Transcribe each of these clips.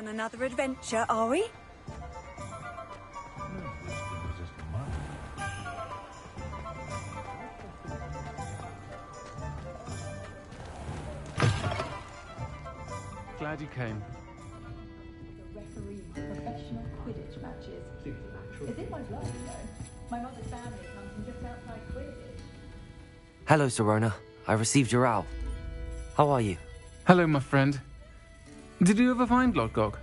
on another adventure, are we? Glad you came. The referee professional Quidditch matches. It's in my blood, you know. My mother's family comes from just outside Quidditch. Hello, Serona. I received your owl. How are you? Hello, my friend. Did you ever find Lodgok?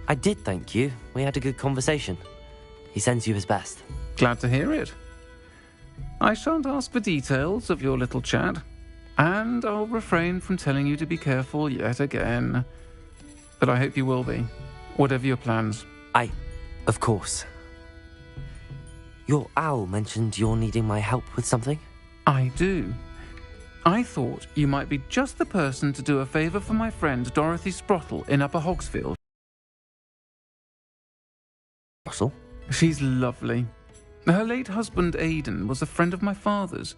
I did, thank you. We had a good conversation. He sends you his best. Glad to hear it. I shan't ask for details of your little chat, and I'll refrain from telling you to be careful yet again. But I hope you will be, whatever your plans. Of course. Your owl mentioned you're needing my help with something? I do. I thought you might be just the person to do a favour for my friend Dorothy Sprottle in Upper Hogsfield. Russell? She's lovely. Her late husband Aidan was a friend of my father's.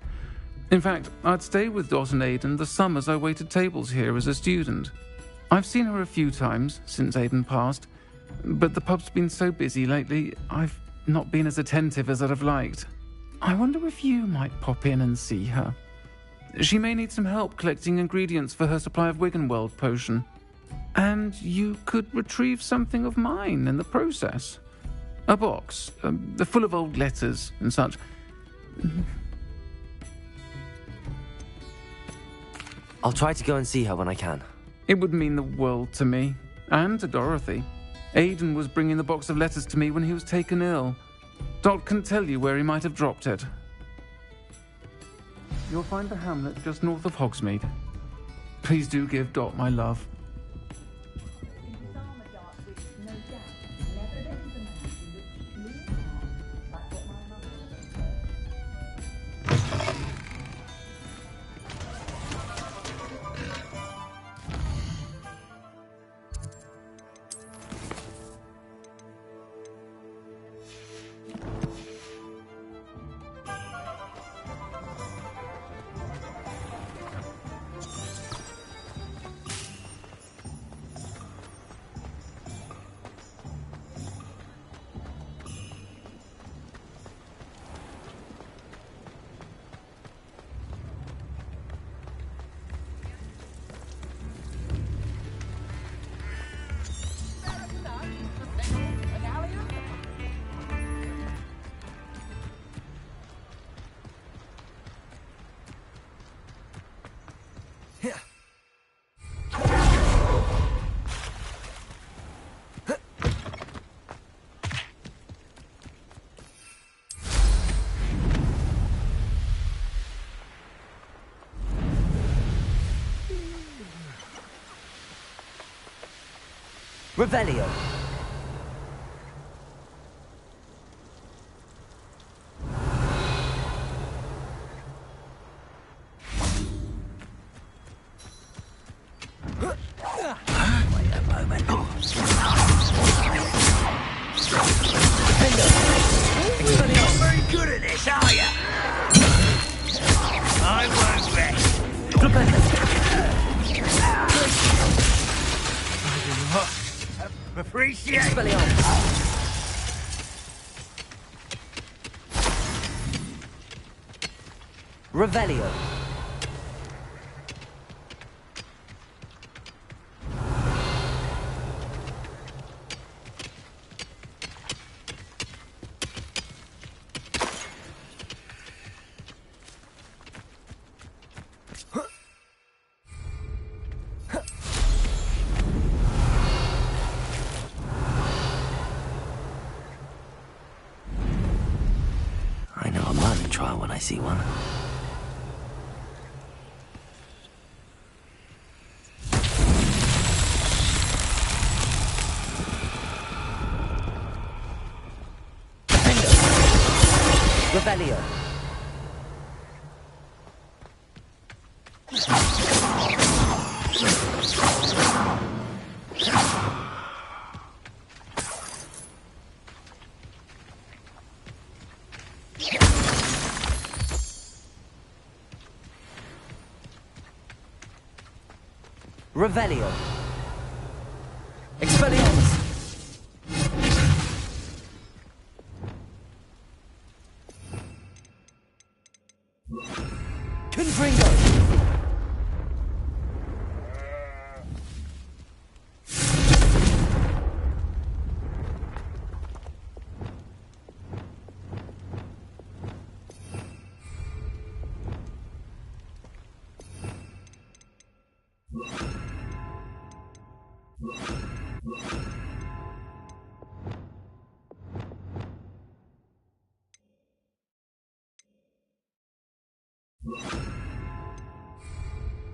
In fact, I'd stay with Dot and Aidan the summers I waited tables here as a student. I've seen her a few times since Aidan passed, but the pub's been so busy lately, I've not been as attentive as I'd have liked. I wonder if you might pop in and see her. She may need some help collecting ingredients for her supply of Wiggenweld potion. And you could retrieve something of mine in the process. A box, full of old letters and such. I'll try to go and see her when I can. It would mean the world to me, and to Dorothy. Aidan was bringing the box of letters to me when he was taken ill. Dot can tell you where he might have dropped it. You'll find the hamlet just north of Hogsmeade. Please do give Dot my love. Revelio. Wait a moment. You're not very good at this, are you? I won't rest. Appreciate Revelio. I know a Merlin trial when I see one. Revelio. Revelio. Expelliarmus. Confringo.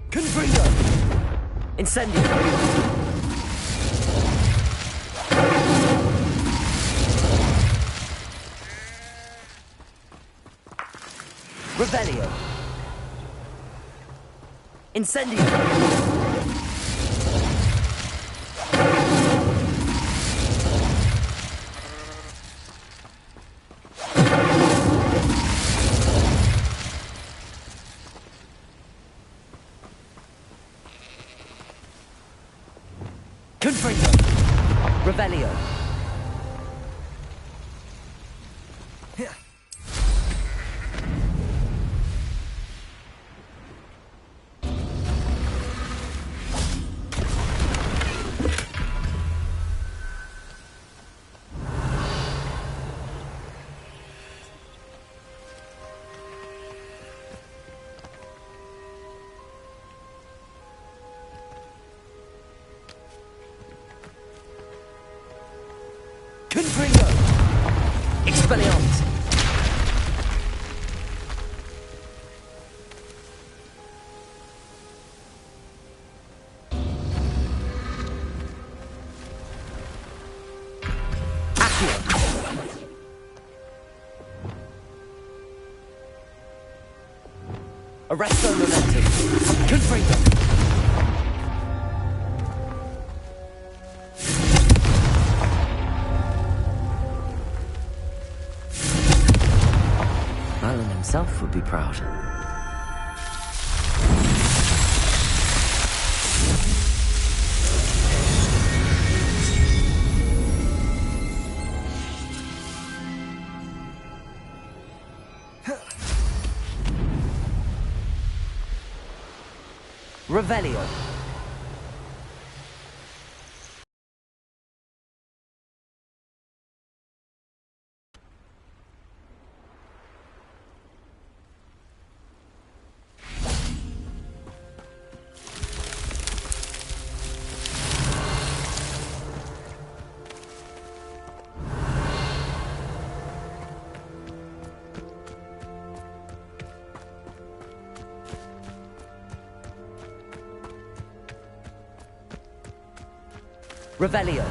Confringo. Incendio. Revelio. Incendio. Confringo. Revelio. Confringo. Expelliarmus. Accio. Arresto momentum. Confringo. Merlin himself would be proud. Revelio. Revelio.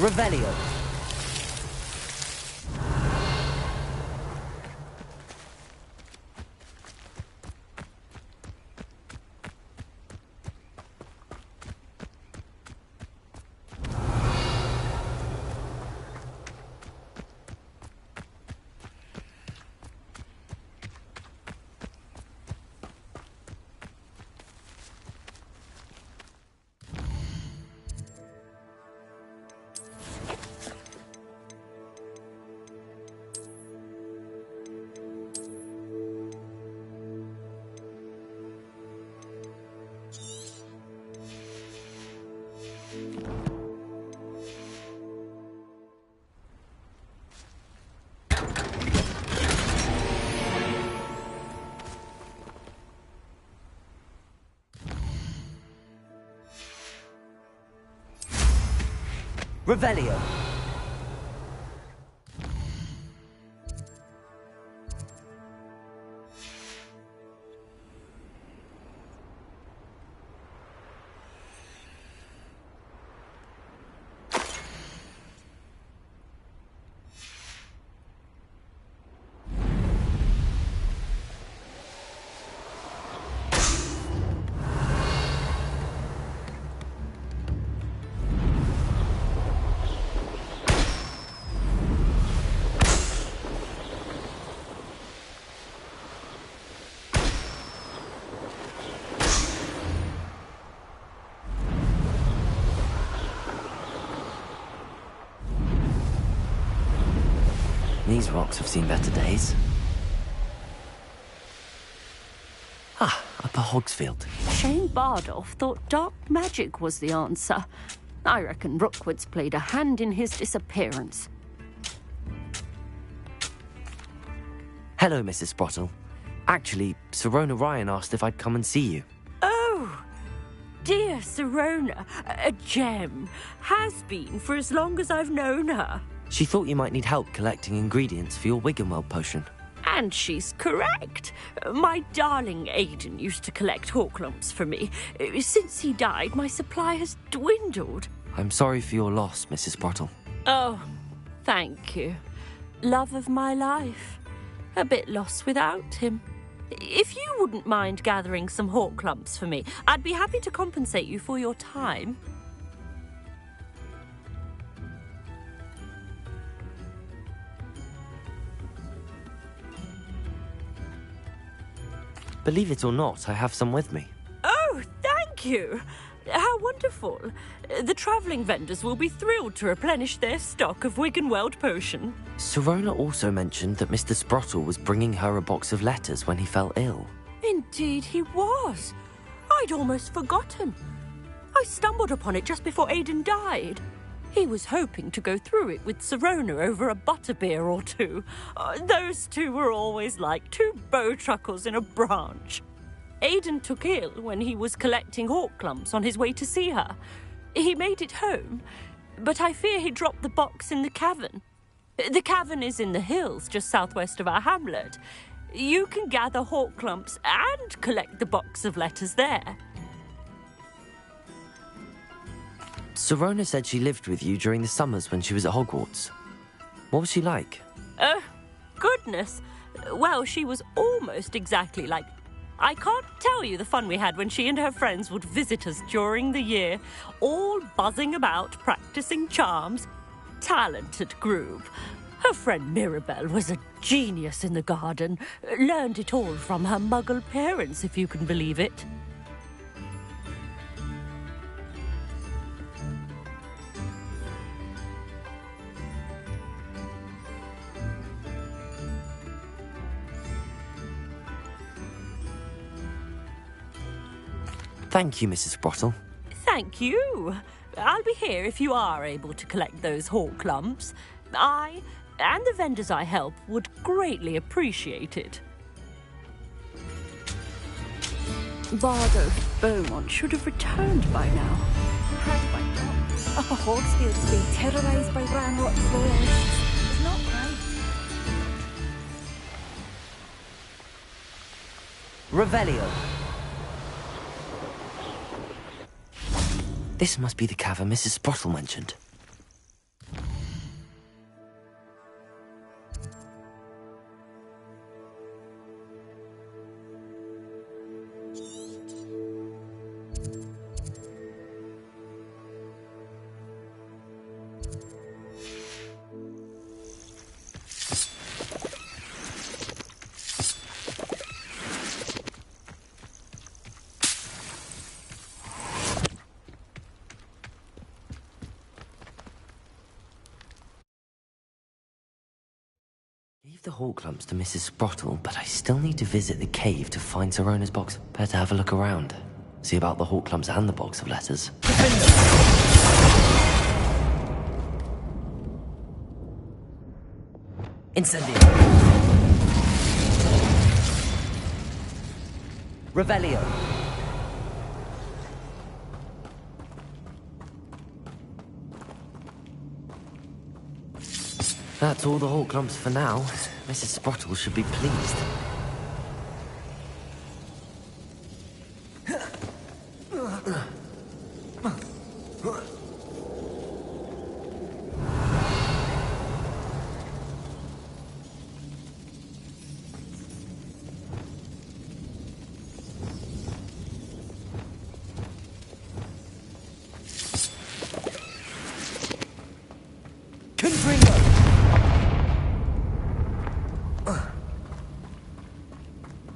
Revelio. Revelio. These rocks have seen better days. Ah, Upper Hogsfield. Shane Bardolph thought dark magic was the answer. I reckon Rookwood's played a hand in his disappearance. Hello, Mrs. Sprottle. Actually, Sirona Ryan asked if I'd come and see you. Oh, dear Sirona, a gem. Has been for as long as I've known her. She thought you might need help collecting ingredients for your Wiggenweld potion. And she's correct. My darling Aidan used to collect Hawklumps for me. Since he died, my supply has dwindled. I'm sorry for your loss, Mrs. Sprottle. Oh, thank you. Love of my life. A bit lost without him. If you wouldn't mind gathering some Hawklumps for me, I'd be happy to compensate you for your time. Believe it or not, I have some with me. Oh, thank you. How wonderful. The travelling vendors will be thrilled to replenish their stock of Wiggenweld potion. Sirona also mentioned that Mr. Sprottle was bringing her a box of letters when he fell ill. Indeed he was. I'd almost forgotten. I stumbled upon it just before Aidan died. He was hoping to go through it with Sirona over a butterbeer or two. Those two were always like two bowtruckles in a branch. Aidan took ill when he was collecting Hawklumps on his way to see her. He made it home, but I fear he dropped the box in the cavern. The cavern is in the hills just southwest of our hamlet. You can gather Hawklumps and collect the box of letters there. Sirona said she lived with you during the summers when she was at Hogwarts. What was she like? Goodness. Well, she was almost exactly like... I can't tell you the fun we had when she and her friends would visit us during the year, all buzzing about, practicing charms. Talented group. Her friend Mirabelle was a genius in the garden. Learned it all from her muggle parents, if you can believe it. Thank you, Mrs. Sprottle. Thank you. I'll be here if you are able to collect those Hawklumps. I and the vendors I help would greatly appreciate it. Bardo Beaumont should have returned by now. Had by not. Upper Hogsfield has been terrorised by Ranrock Loyalists. It's not right. Revelio. This must be the cavern Mrs. Sprottle mentioned. Gave the Hawklumps to Mrs. Sprottle, but I still need to visit the cave to find Sirona's box. Better have a look around. See about the Hawklumps and the box of letters. Incendio. Revelio. That's all the Hawk Clumps for now. Mrs. Sprottle should be pleased.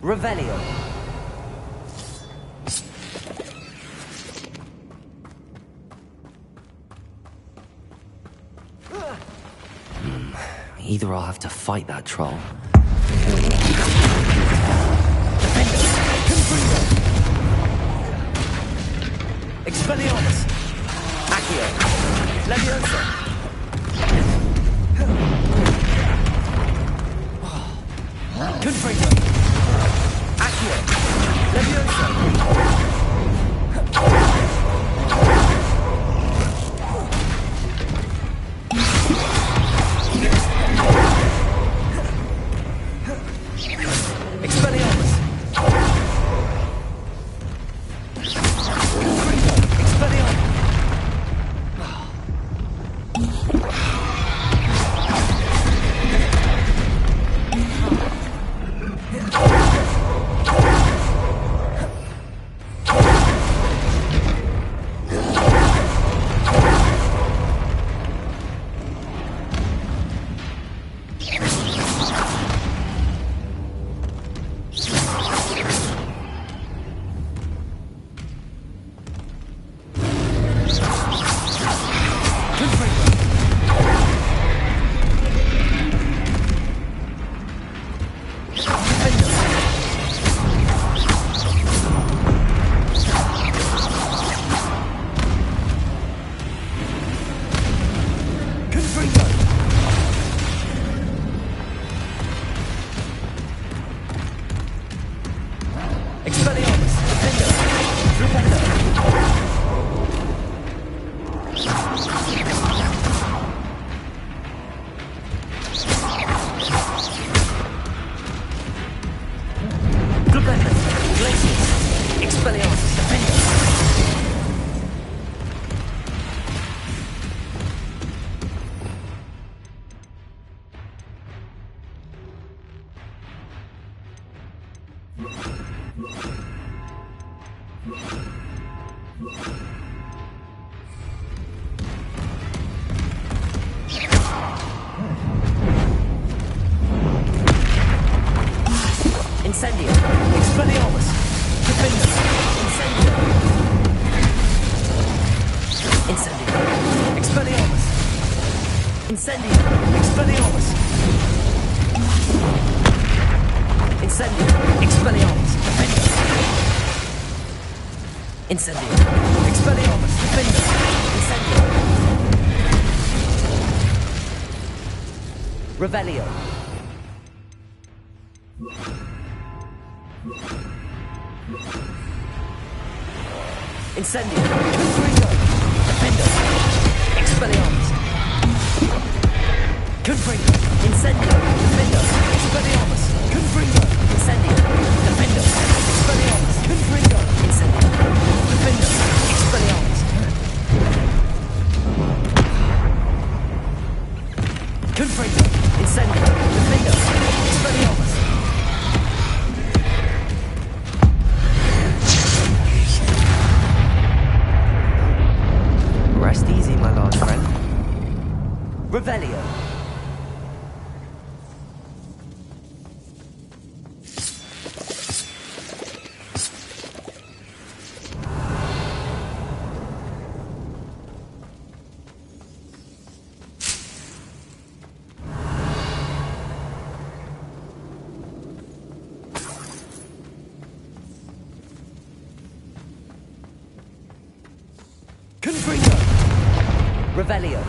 Revelio. Either I'll have to fight that troll. Expelliarmus! Accio! Leviosa! Confringo! Accio! Leviosa! Expelliarmus! Expelliarmus! Incendio! Expelliarmus! Defender! Incendio! Incendio! Expelliarmus! Incendio! Expelliarmus! Incendio! Expelliarmus! Defender! Incendio! Expelliarmus! Defender! Incendio! Revelio! Incendio! Confringo! Defender! Expelliarmus! Confringo! Incendio! Defender! Expelliarmus! Confringo! Incendio! Defender! Expelliarmus! Confringo! Incendio! Defender! Expelliarmus! Confringo! Incendio! Defender! Expelliarmus! Rest easy, my large friend. Revelio. Confringo. Revelio.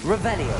Revelio.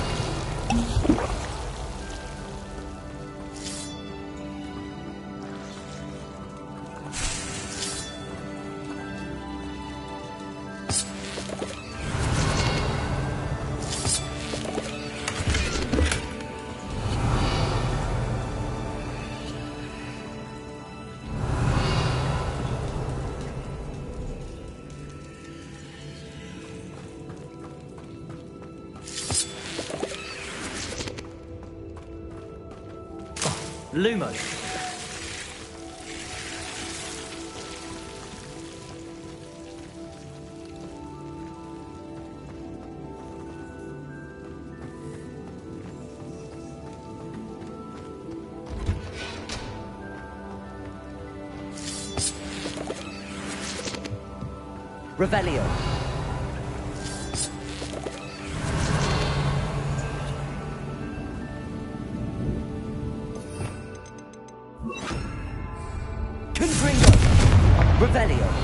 Lumo. Revelio. Confringo. Revelio.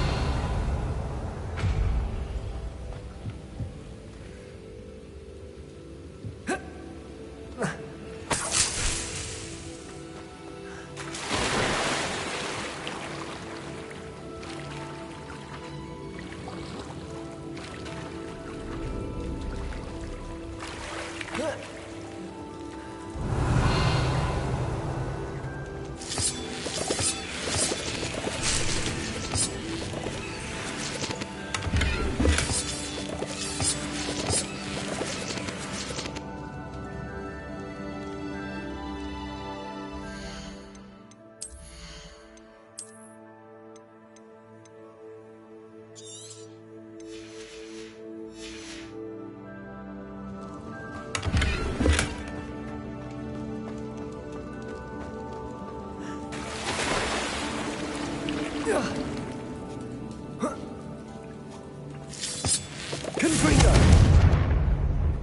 Confringo.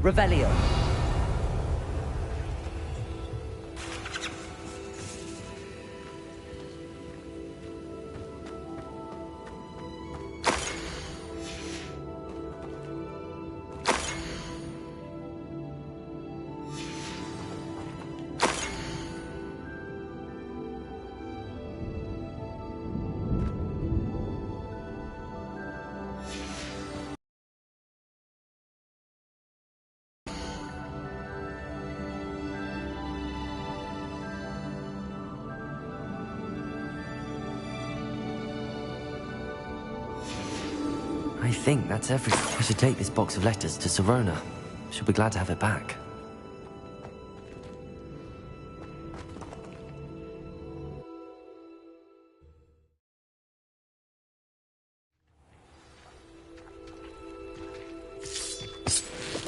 Revelio. I think that's everything. I should take this box of letters to Sirona. She'll be glad to have it back.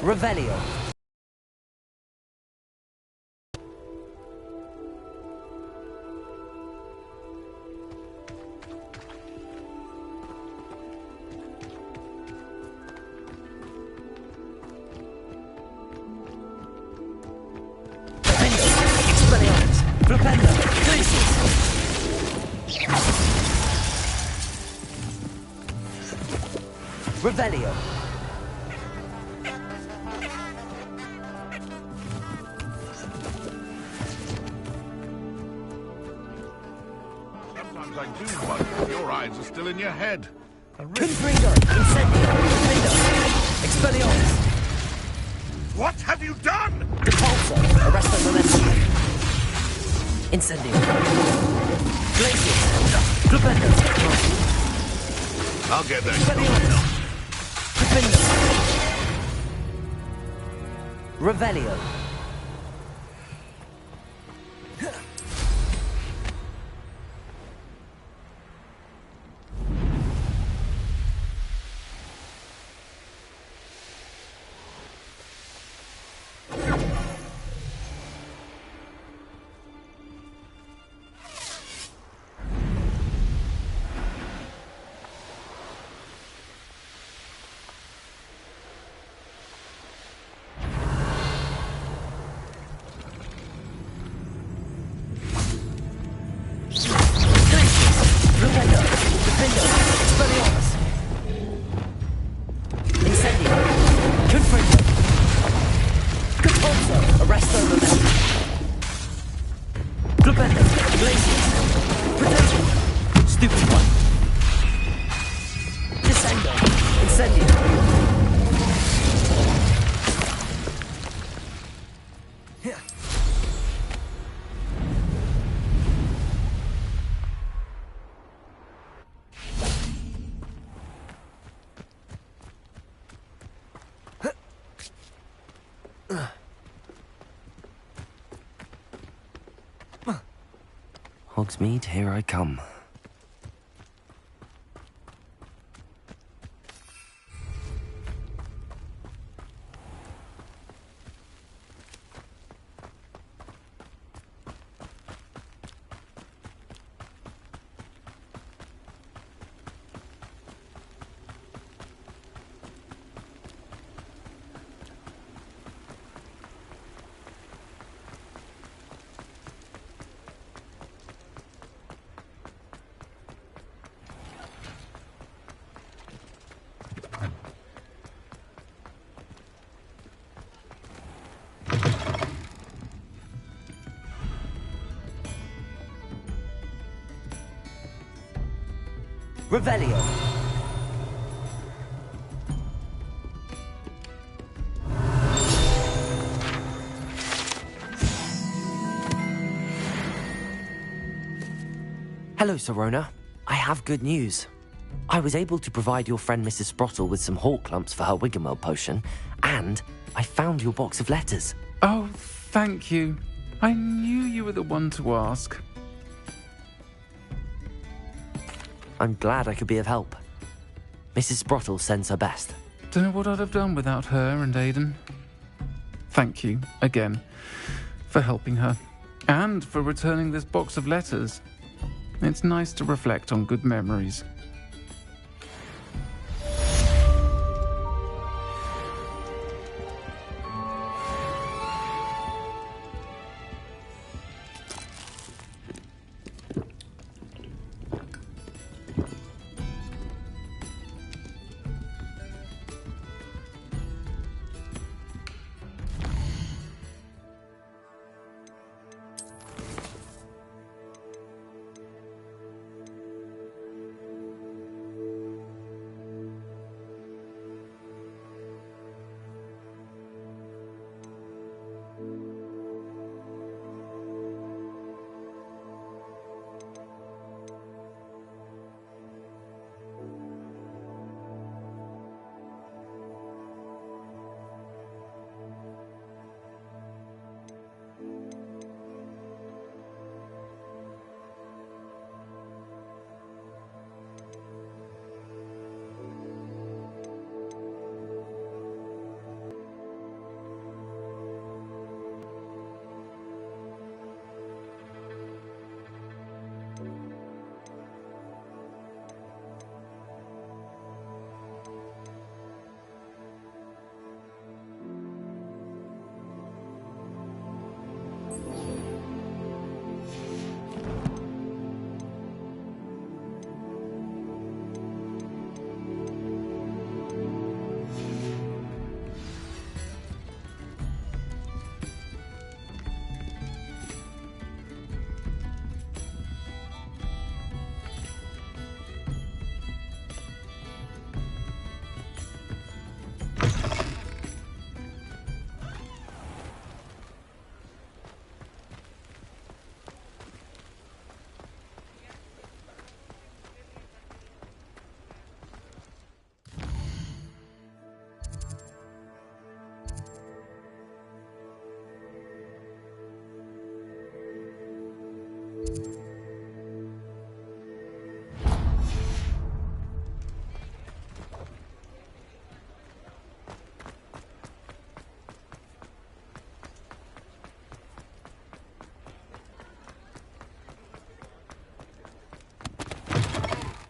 Revelio. Revelio. Sometimes I do wonder if your eyes are still in your head. Confringo. Incendio. Confringo. Expelliarmus. What have you done? Repulsor. Arresto momentum. Incendio. Glacius. Glupendo. I'll get that. Expelliarmus. Glupendo. Revelio. Incendio! Hogsmeade, here I come. Revelio. Hello, Sirona. I have good news. I was able to provide your friend Mrs. Sprottle with some hawk lumps for her Wiggamel potion, and I found your box of letters. Oh, thank you. I knew you were the one to ask. I'm glad I could be of help. Mrs. Sprottle sends her best. Don't know what I'd have done without her and Aidan. Thank you, again, for helping her, and for returning this box of letters. It's nice to reflect on good memories.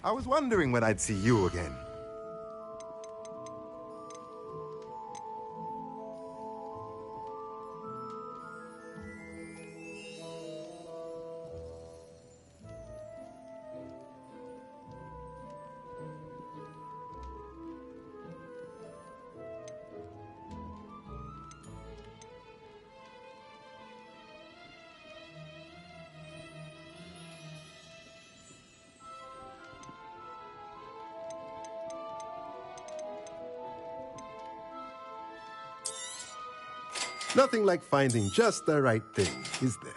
I was wondering when I'd see you again. Nothing like finding just the right thing, is there?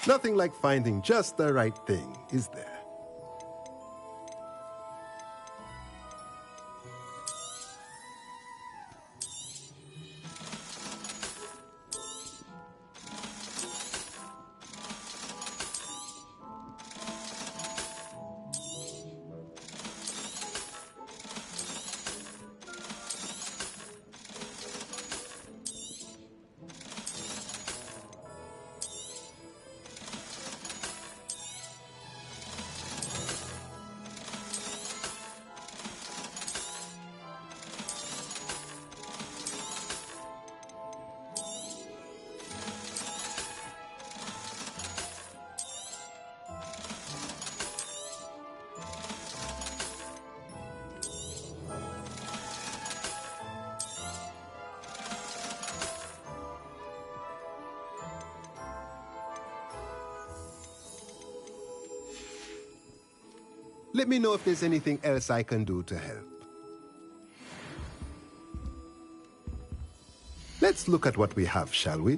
Nothing like finding just the right thing, is there? Let me know if there's anything else I can do to help. Let's look at what we have, shall we?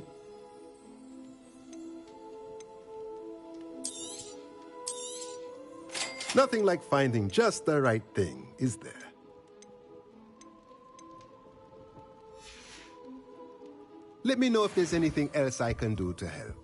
Nothing like finding just the right thing, is there? Let me know if there's anything else I can do to help.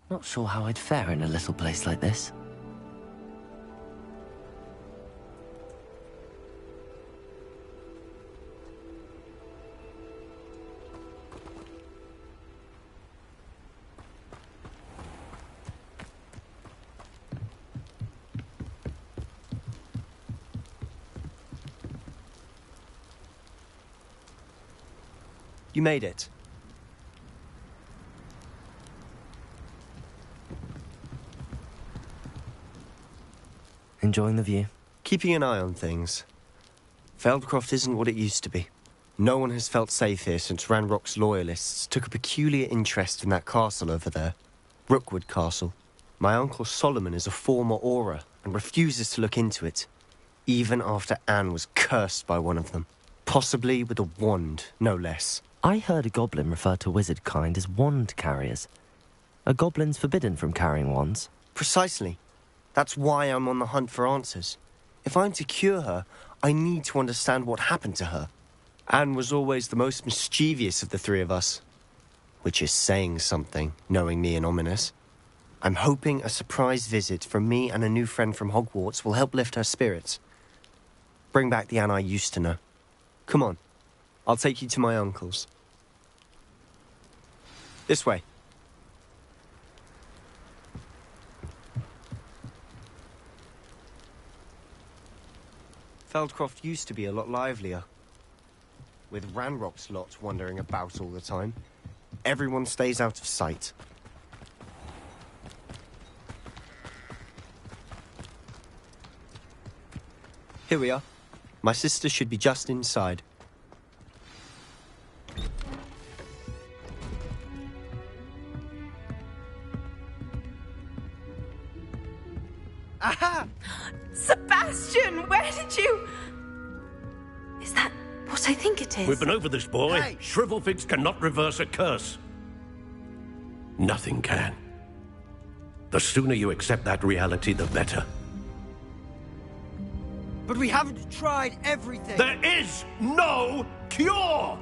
Not sure how I'd fare in a little place like this. You made it. Enjoying the view? Keeping an eye on things. Feldcroft isn't what it used to be. No one has felt safe here since Ranrock's loyalists took a peculiar interest in that castle over there. Rookwood Castle. My uncle Solomon is a former Auror and refuses to look into it, even after Anne was cursed by one of them. Possibly with a wand, no less. I heard a goblin refer to wizard kind as wand carriers. Are goblins forbidden from carrying wands? Precisely. That's why I'm on the hunt for answers. If I'm to cure her, I need to understand what happened to her. Anne was always the most mischievous of the three of us. Which is saying something, knowing me and ominous. I'm hoping a surprise visit from me and a new friend from Hogwarts will help lift her spirits. Bring back the Anne I used to know. Come on, I'll take you to my uncle's. This way. Feldcroft used to be a lot livelier. With Ranrock's lot wandering about all the time, everyone stays out of sight. Here we are. My sister should be just inside. Aha! Sebastian, where did you... Is that what I think it is? We've been over this, boy. Hey! Shrivelfigs cannot reverse a curse. Nothing can. The sooner you accept that reality, the better. But we haven't tried everything. There is no cure!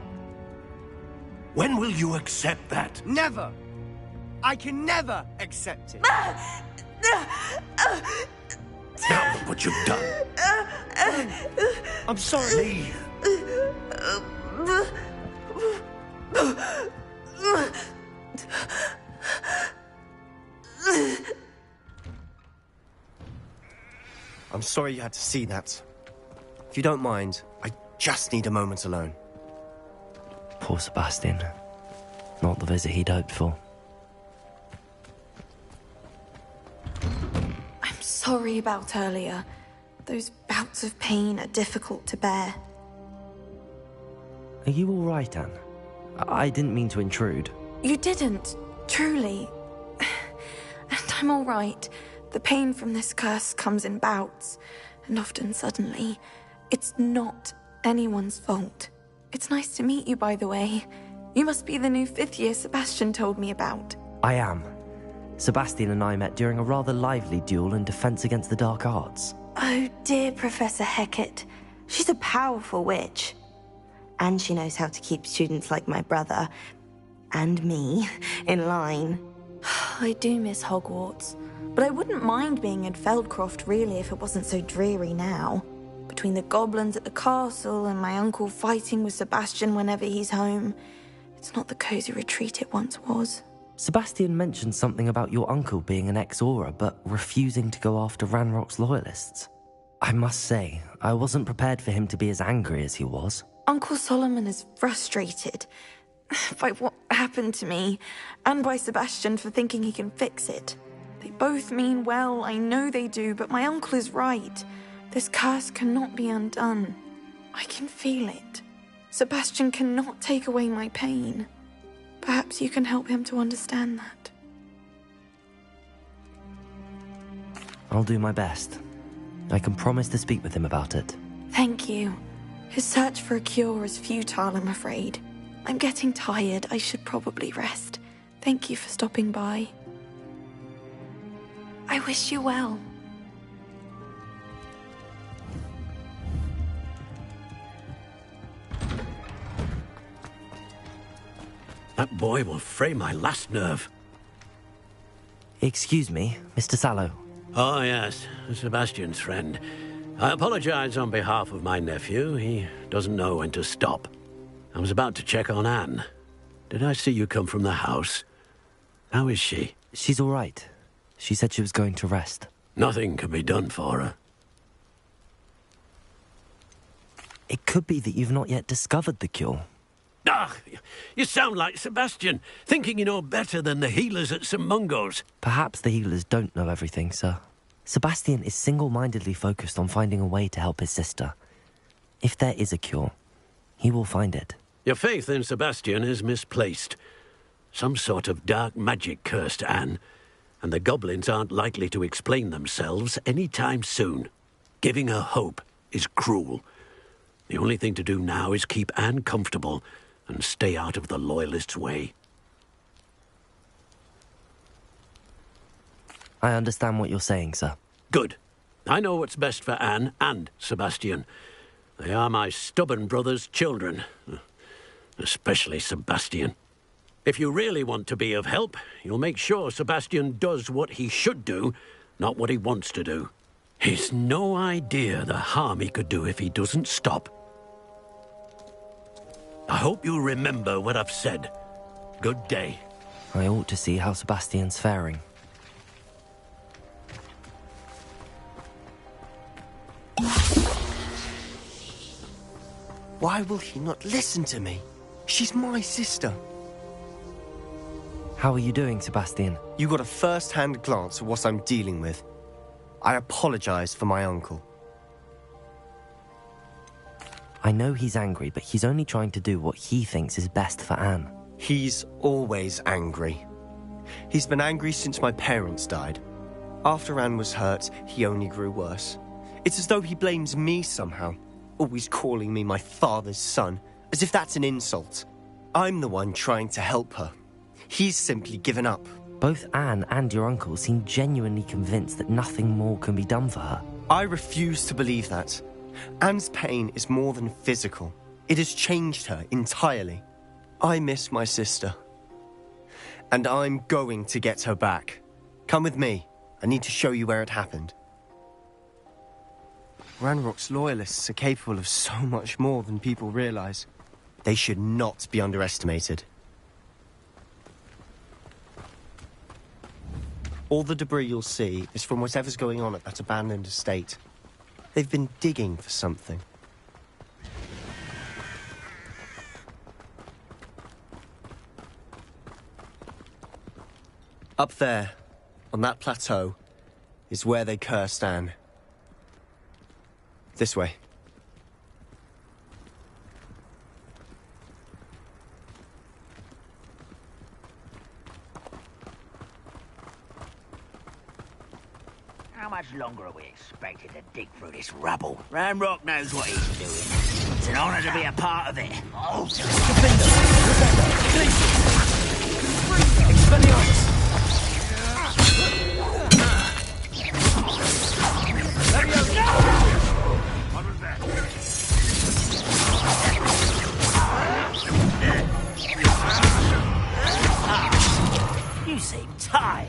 When will you accept that? Never! I can never accept it. Now look what you've done. I'm sorry. Leave. I'm sorry you had to see that. If you don't mind, I just need a moment alone. Poor Sebastian. Not the visit he'd hoped for. I'm sorry about earlier. Those bouts of pain are difficult to bear. Are you all right, Anne? I didn't mean to intrude. You didn't, truly. And I'm all right. The pain from this curse comes in bouts, and often suddenly. It's not anyone's fault. It's nice to meet you, by the way. You must be the new 5th year Sebastian told me about. I am. Sebastian and I met during a rather lively duel in Defense Against the Dark Arts. Oh dear, Professor Hecat. She's a powerful witch. And she knows how to keep students like my brother, and me, in line. I do miss Hogwarts, but I wouldn't mind being in Feldcroft, really, if it wasn't so dreary now. Between the goblins at the castle and my uncle fighting with Sebastian whenever he's home, it's not the cozy retreat it once was. Sebastian mentioned something about your uncle being an ex-Auror, but refusing to go after Ranrock's loyalists. I must say, I wasn't prepared for him to be as angry as he was. Uncle Solomon is frustrated by what happened to me, and by Sebastian for thinking he can fix it. They both mean well, I know they do, but my uncle is right. This curse cannot be undone. I can feel it. Sebastian cannot take away my pain. Perhaps you can help him to understand that. I'll do my best. I can promise to speak with him about it. Thank you. His search for a cure is futile, I'm afraid. I'm getting tired. I should probably rest. Thank you for stopping by. I wish you well. That boy will fray my last nerve. Excuse me, Mr. Sallow. Oh, yes, Sebastian's friend. I apologize on behalf of my nephew. He doesn't know when to stop. I was about to check on Anne. Did I see you come from the house? How is she? She's all right. She said she was going to rest. Nothing can be done for her. It could be that you've not yet discovered the cure. Ah, you sound like Sebastian, thinking you know better than the healers at St. Mungo's. Perhaps the healers don't know everything, sir. Sebastian is single-mindedly focused on finding a way to help his sister. If there is a cure, he will find it. Your faith in Sebastian is misplaced. Some sort of dark magic cursed Anne, and the goblins aren't likely to explain themselves any time soon. Giving her hope is cruel. The only thing to do now is keep Anne comfortable and stay out of the Loyalists' way. I understand what you're saying, sir. Good. I know what's best for Anne and Sebastian. They are my stubborn brother's children. Especially Sebastian. If you really want to be of help, you'll make sure Sebastian does what he should do, not what he wants to do. He's no idea the harm he could do if he doesn't stop. I hope you'll remember what I've said. Good day. I ought to see how Sebastian's faring. Why will he not listen to me? She's my sister. How are you doing, Sebastian? You got a first-hand glance at what I'm dealing with. I apologize for my uncle. I know he's angry, but he's only trying to do what he thinks is best for Anne. He's always angry. He's been angry since my parents died. After Anne was hurt, he only grew worse. It's as though he blames me somehow, always calling me my father's son, as if that's an insult. I'm the one trying to help her. He's simply given up. Both Anne and your uncle seem genuinely convinced that nothing more can be done for her. I refuse to believe that. Anne's pain is more than physical. It has changed her entirely. I miss my sister. And I'm going to get her back. Come with me. I need to show you where it happened. Ranrock's loyalists are capable of so much more than people realize. They should not be underestimated. All the debris you'll see is from whatever's going on at that abandoned estate. They've been digging for something. Up there, on that plateau, is where they cursed Anne. This way. How much longer are we expected to dig through this rubble? Ranrock knows what he's doing. It's an honor to be a part of it. Oh, What was that? you seem tired.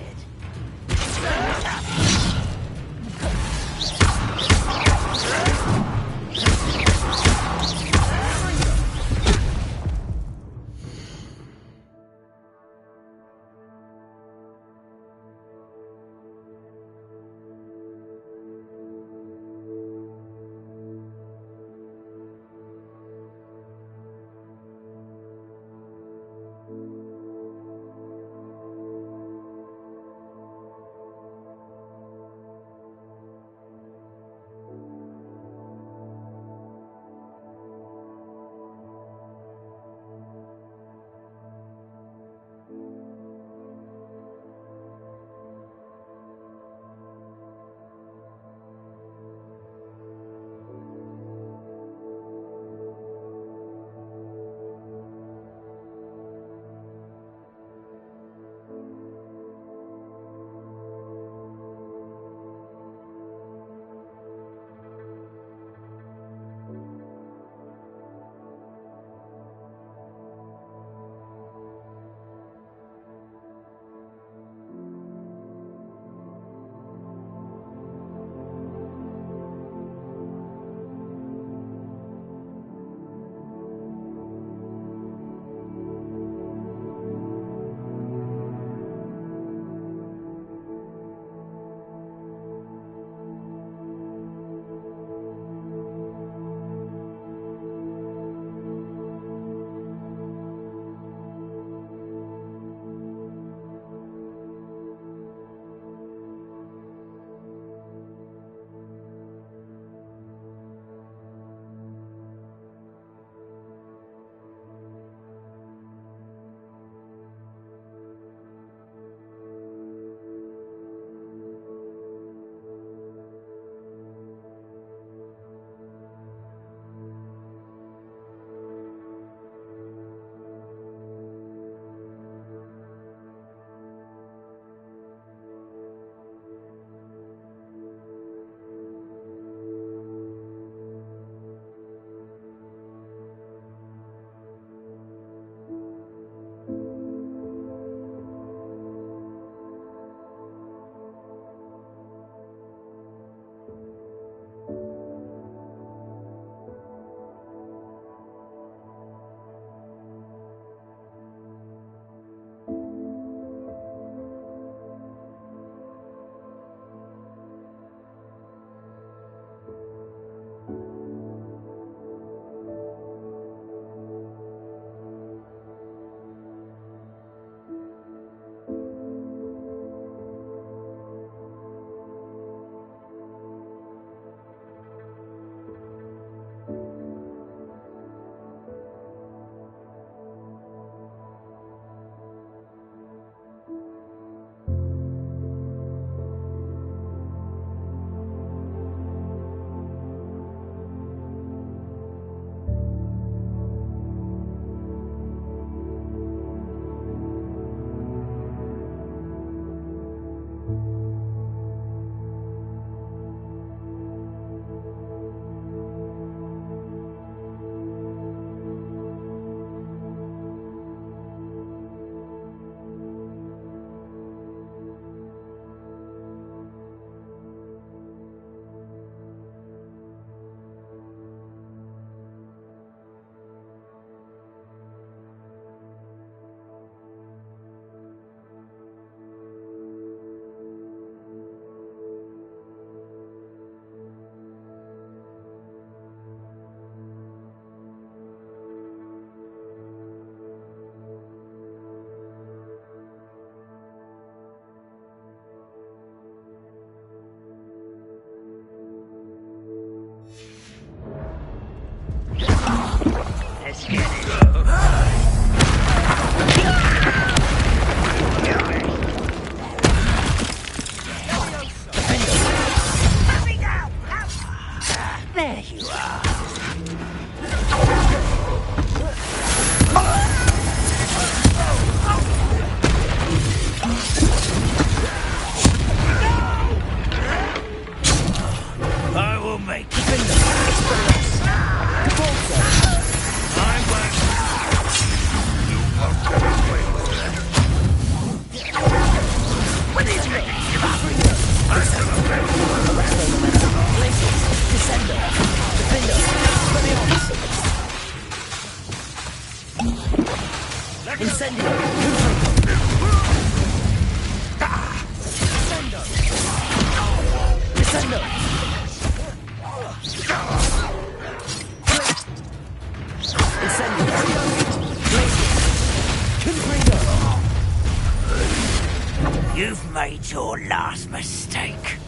You've made your last mistake.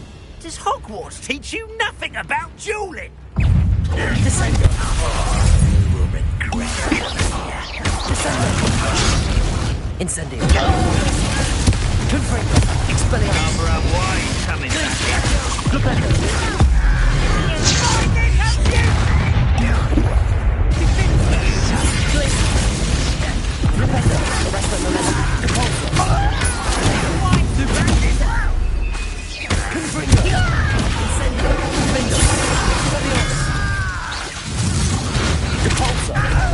Does Hogwarts teach you nothing about dueling? Descender. You will regret coming here. Descender. Incendio. Confringo. Expelliarmus. Cover up why he's coming back here. Rependo. Rependo. Arrest the momentum. Repulsor. Confringo. Incendio. Rependo. Expelliarmus. Repulsor.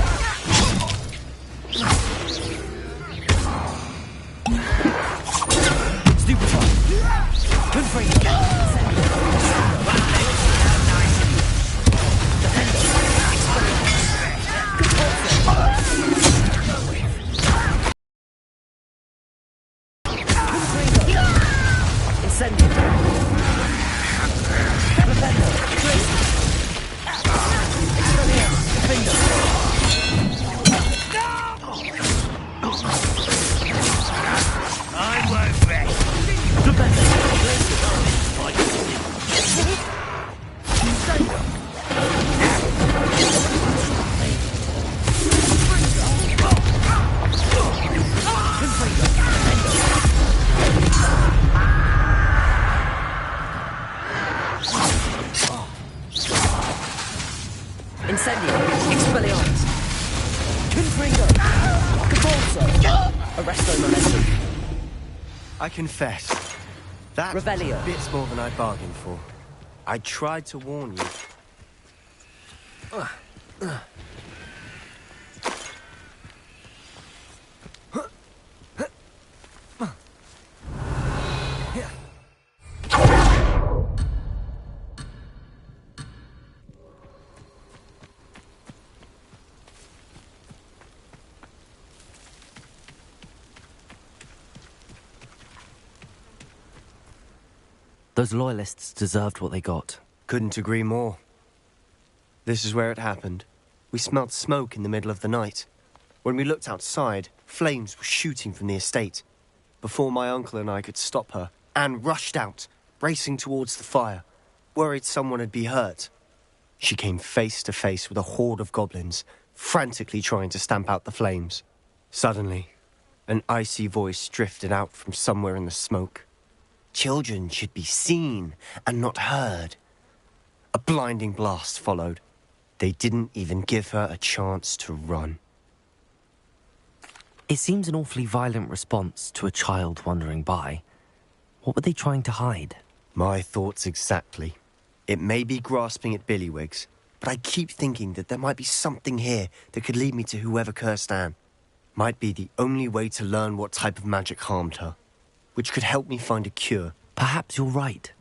I confess, that Revelio. was bits more than I bargained for. I tried to warn you. Those loyalists deserved what they got. Couldn't agree more. This is where it happened. We smelled smoke in the middle of the night. When we looked outside, flames were shooting from the estate. Before my uncle and I could stop her, Anne rushed out, racing towards the fire, worried someone had been hurt. She came face to face with a horde of goblins, frantically trying to stamp out the flames. Suddenly, an icy voice drifted out from somewhere in the smoke. Children should be seen and not heard. A blinding blast followed. They didn't even give her a chance to run. It seems an awfully violent response to a child wandering by. What were they trying to hide? My thoughts exactly. It may be grasping at Billywigs, but I keep thinking that there might be something here that could lead me to whoever cursed Anne. Might be the only way to learn what type of magic harmed her, which could help me find a cure. Perhaps you're right.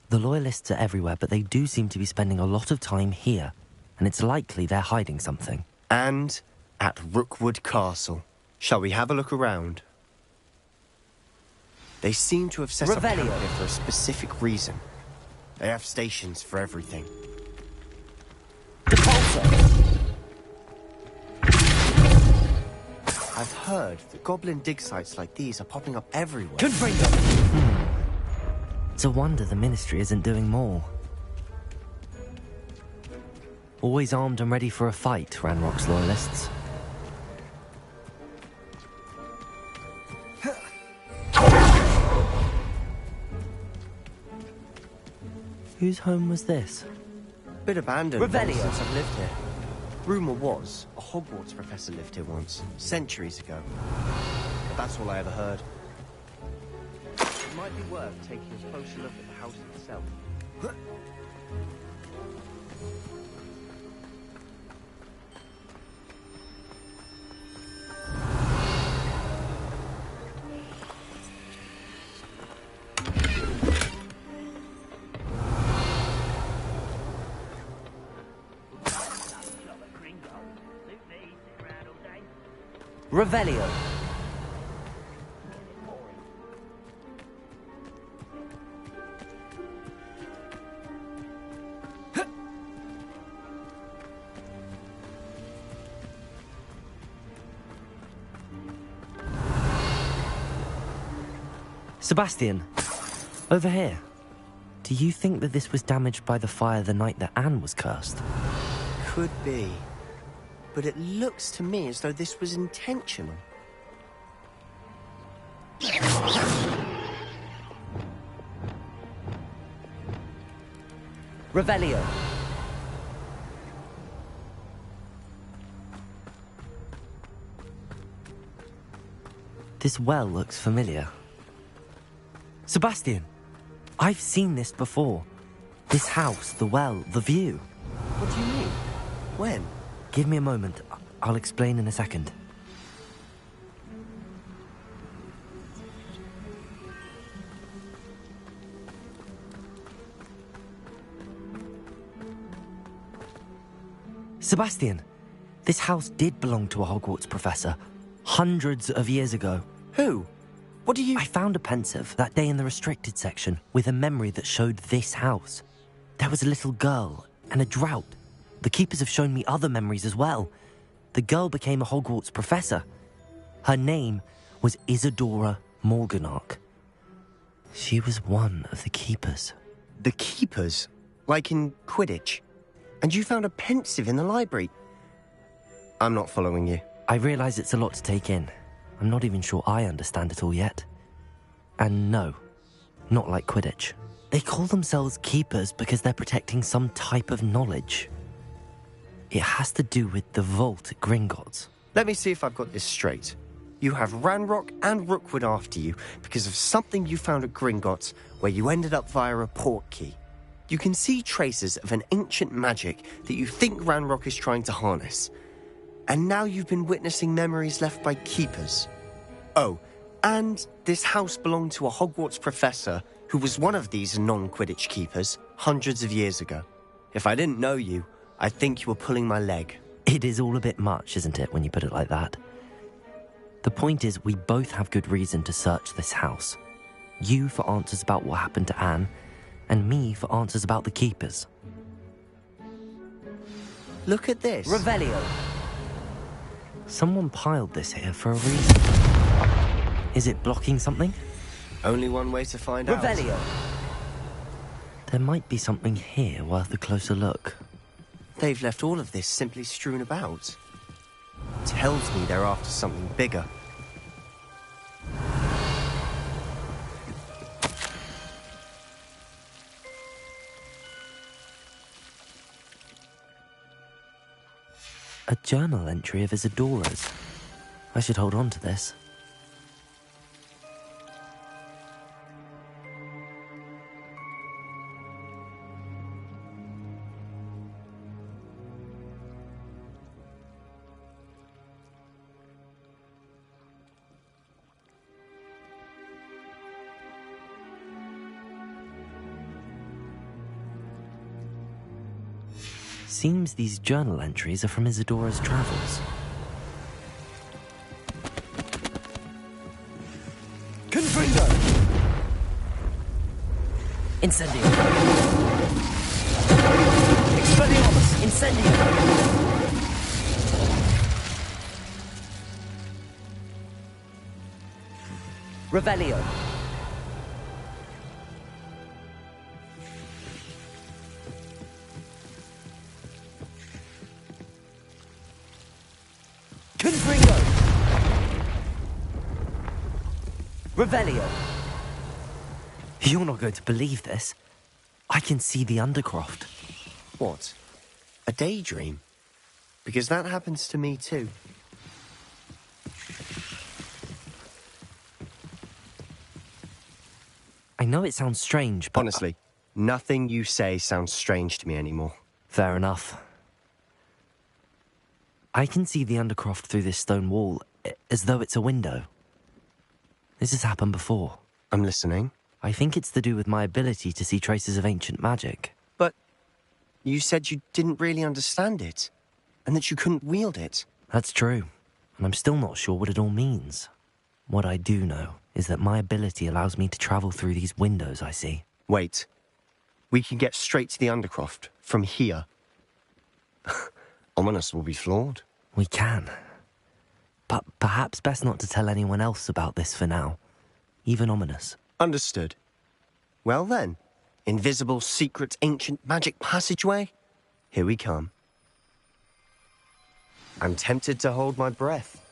The Loyalists are everywhere, but they do seem to be spending a lot of time here, and it's likely they're hiding something. And at Rookwood Castle. Shall we have a look around? They seem to have set up camp here for a specific reason. They have stations for everything. I've heard that goblin dig sites like these are popping up everywhere. It's a wonder the Ministry isn't doing more. Always armed and ready for a fight, Ranrock's Loyalists. Whose home was this? Bit abandoned Revelio. since I've lived here. Rumour was a Hogwarts professor lived here once, centuries ago. But that's all I ever heard. It might be worth taking a closer look at the house itself. Revelio. Sebastian, over here. Do you think that this was damaged by the fire the night that Anne was cursed? Could be. But it looks to me as though this was intentional. Revelio. This well looks familiar. Sebastian, I've seen this before. This house, the well, the view. What do you mean? When? Give me a moment. I'll explain in a second. Sebastian, this house did belong to a Hogwarts professor, hundreds of years ago. Who? What do you... I found a pensive that day in the restricted section with a memory that showed this house. There was a little girl and a drought. The keepers have shown me other memories as well. The girl became a Hogwarts professor. Her name was Isadora Morganach. She was one of the keepers. The keepers? Like in Quidditch? And you found a pensive in the library? I'm not following you. I realise it's a lot to take in. I'm not even sure I understand it all yet. And no, not like Quidditch. They call themselves keepers because they're protecting some type of knowledge. It has to do with the vault at Gringotts. Let me see if I've got this straight. You have Ranrock and Rookwood after you because of something you found at Gringotts where you ended up via a portkey. You can see traces of an ancient magic that you think Ranrock is trying to harness. And now you've been witnessing memories left by keepers. Oh, and this house belonged to a Hogwarts professor who was one of these non-Quidditch keepers hundreds of years ago. If I didn't know you, I'd think you were pulling my leg. It is all a bit much, isn't it, when you put it like that? The point is, we both have good reason to search this house. You for answers about what happened to Anne, and me for answers about the keepers. Look at this. Revelio. Someone piled this here for a reason. Is it blocking something? Only one way to find out. Revelio. There might be something here worth a closer look. They've left all of this simply strewn about. Tells me they're after something bigger. A journal entry of Isadora's. I should hold on to this. Seems these journal entries are from Isadora's travels. Confringo! Incendio! Expelliarmus! Incendio! Revelio! Revelio. You're not going to believe this. I can see the Undercroft. What? A daydream? Because that happens to me too. I know it sounds strange, but... Honestly, nothing you say sounds strange to me anymore. Fair enough. I can see the Undercroft through this stone wall, as though it's a window. This has happened before. I'm listening. I think it's to do with my ability to see traces of ancient magic. But you said you didn't really understand it, and that you couldn't wield it. That's true, and I'm still not sure what it all means. What I do know is that my ability allows me to travel through these windows I see. Wait. We can get straight to the Undercroft from here. Ominous will be flawed. We can. But perhaps best not to tell anyone else about this for now. Even Ominous. Understood. Well then, invisible, secret, ancient magic passageway? Here we come. I'm tempted to hold my breath.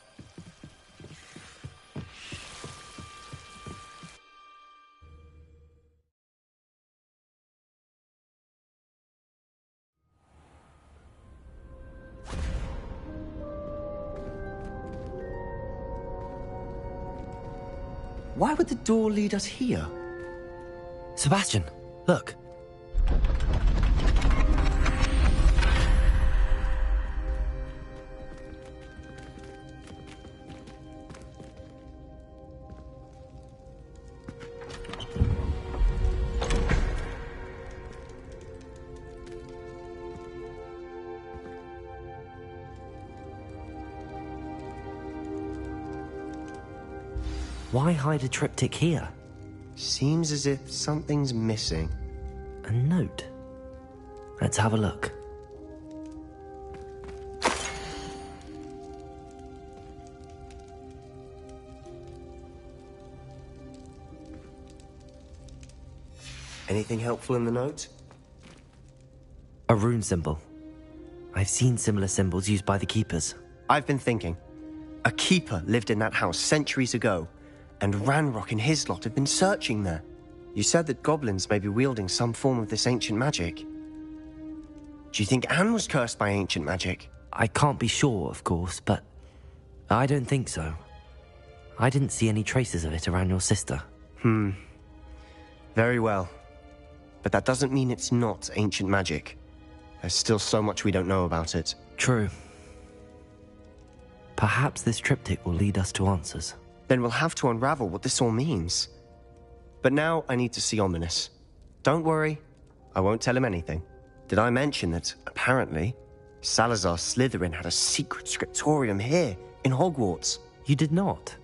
Why would the door lead us here? Sebastian, look. Why hide a triptych here? Seems as if something's missing. A note. Let's have a look. Anything helpful in the note? A rune symbol. I've seen similar symbols used by the keepers. I've been thinking. A keeper lived in that house centuries ago, and Ranrock and his lot have been searching there. You said that goblins may be wielding some form of this ancient magic. Do you think Anne was cursed by ancient magic? I can't be sure, of course, but I don't think so. I didn't see any traces of it around your sister. Very well. But that doesn't mean it's not ancient magic. There's still so much we don't know about it. True. Perhaps this triptych will lead us to answers. Then we'll have to unravel what this all means. But now I need to see Ominous. Don't worry, I won't tell him anything. Did I mention that, apparently, Salazar Slytherin had a secret scriptorium here, in Hogwarts? You did not?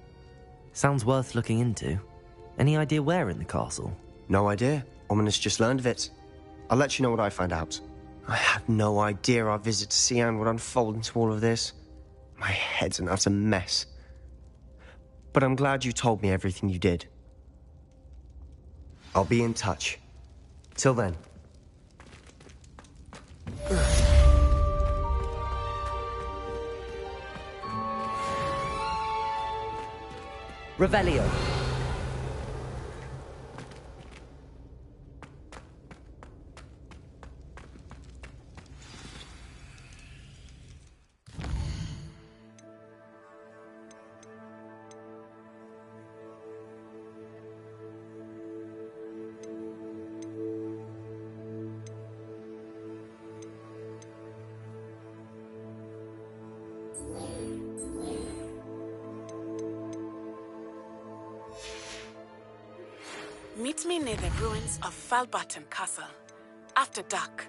Sounds worth looking into. Any idea where in the castle? No idea. Ominous just learned of it. I'll let you know what I find out. I had no idea our visit to Cian would unfold into all of this. My head's an utter mess. But I'm glad you told me everything you did. I'll be in touch. Till then. Revelio. Meet me near the ruins of Falbarton Castle. After dark,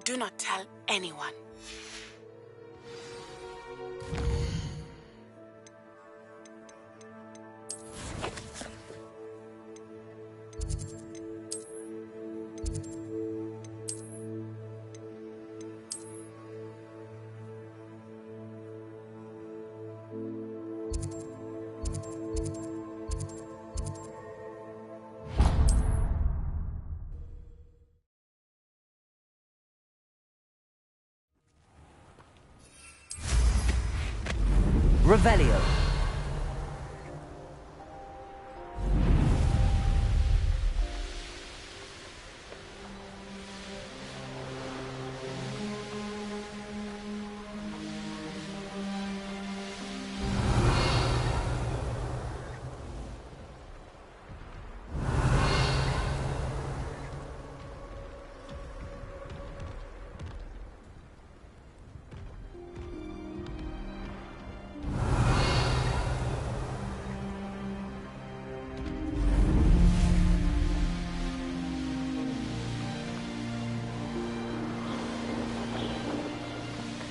do not tell anyone. Revelio.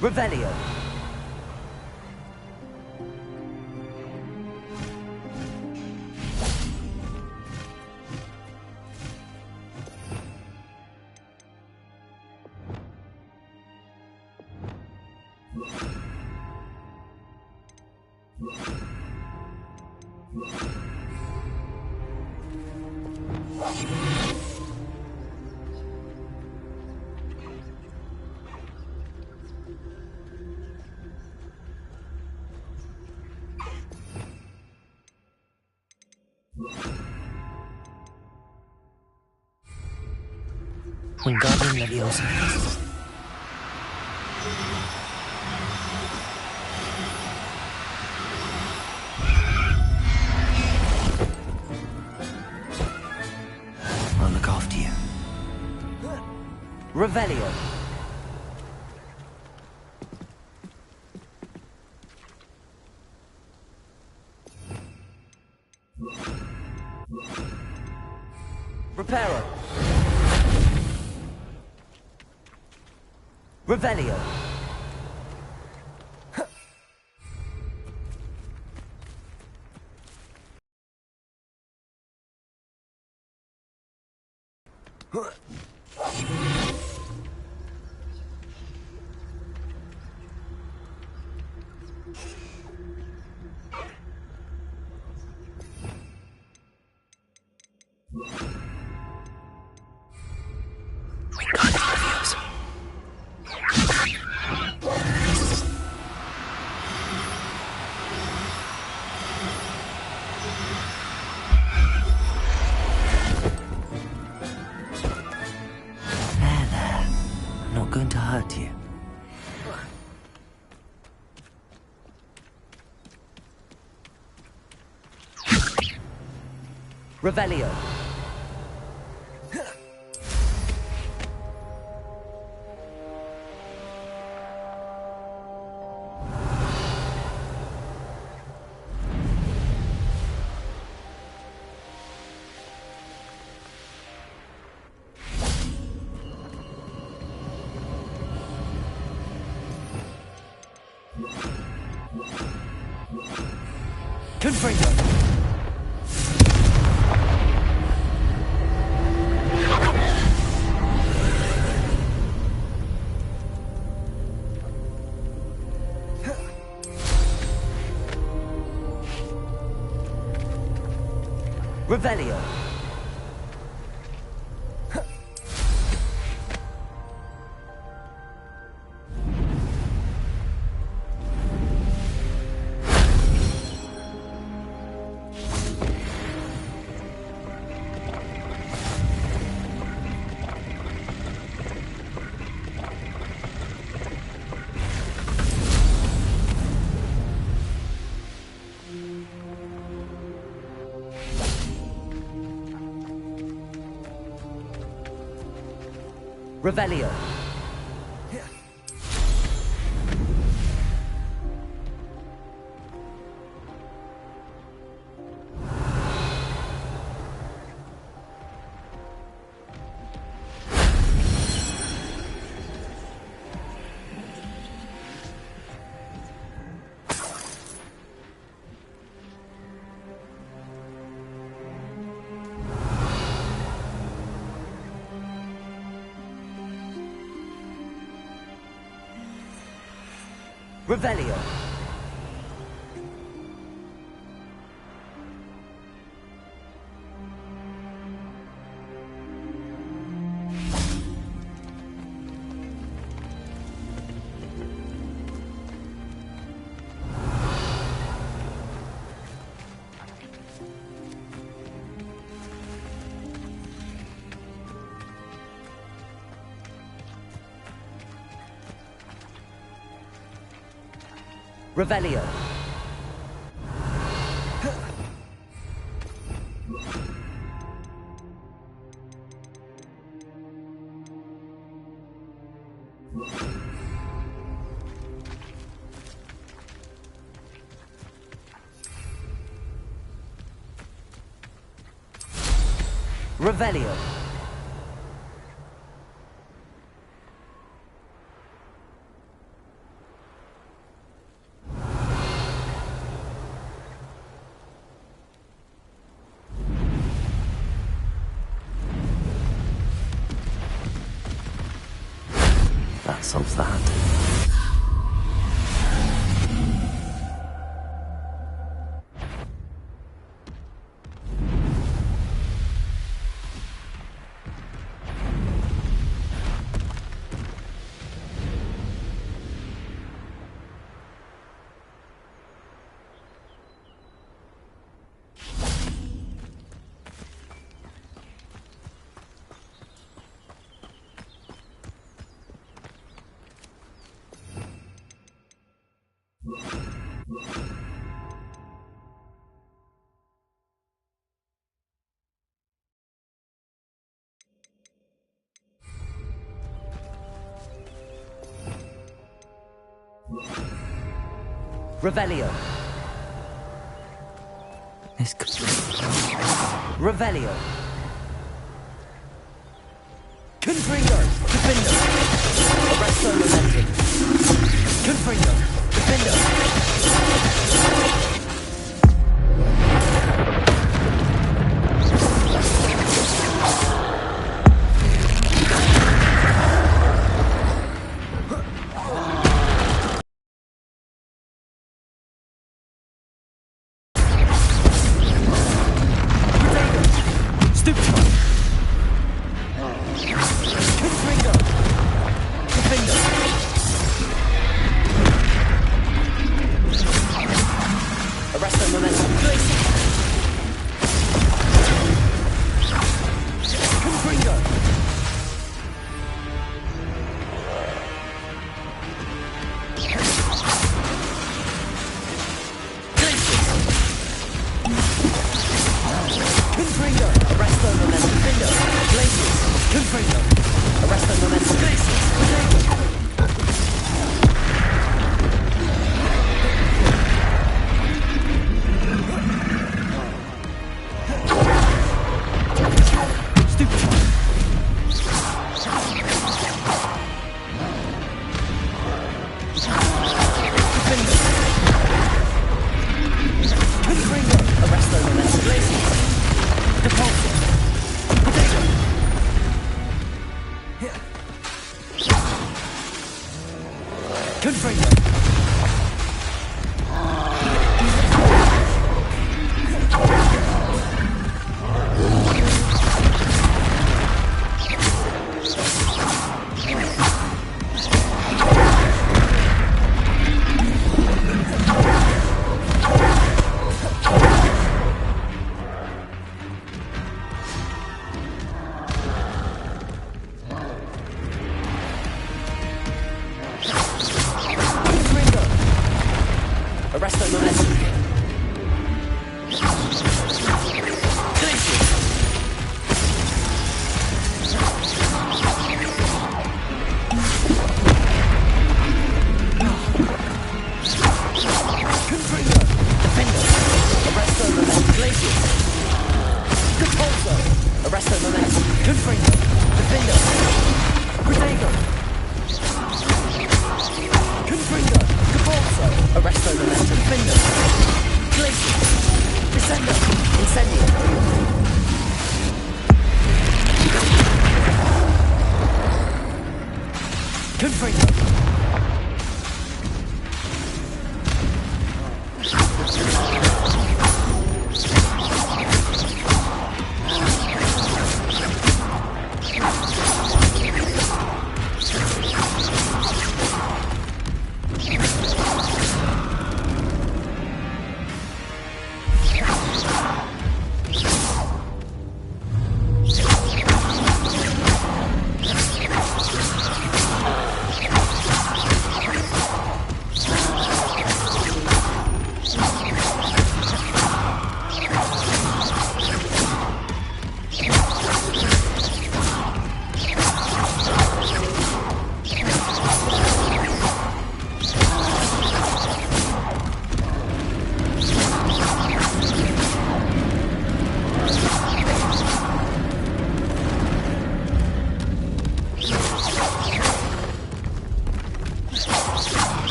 Revelio. Wingardium Leviosa. I'll look after you. Revelio. Reparo. Revelio. Going to hurt you. Revelio. Confringo. Revelio. Revelio. Revelio. Revelio. Revelio. That solves that. Revelio. Revelio. Confringo. Defendo. Arresto momentum. Confringo. Defendo.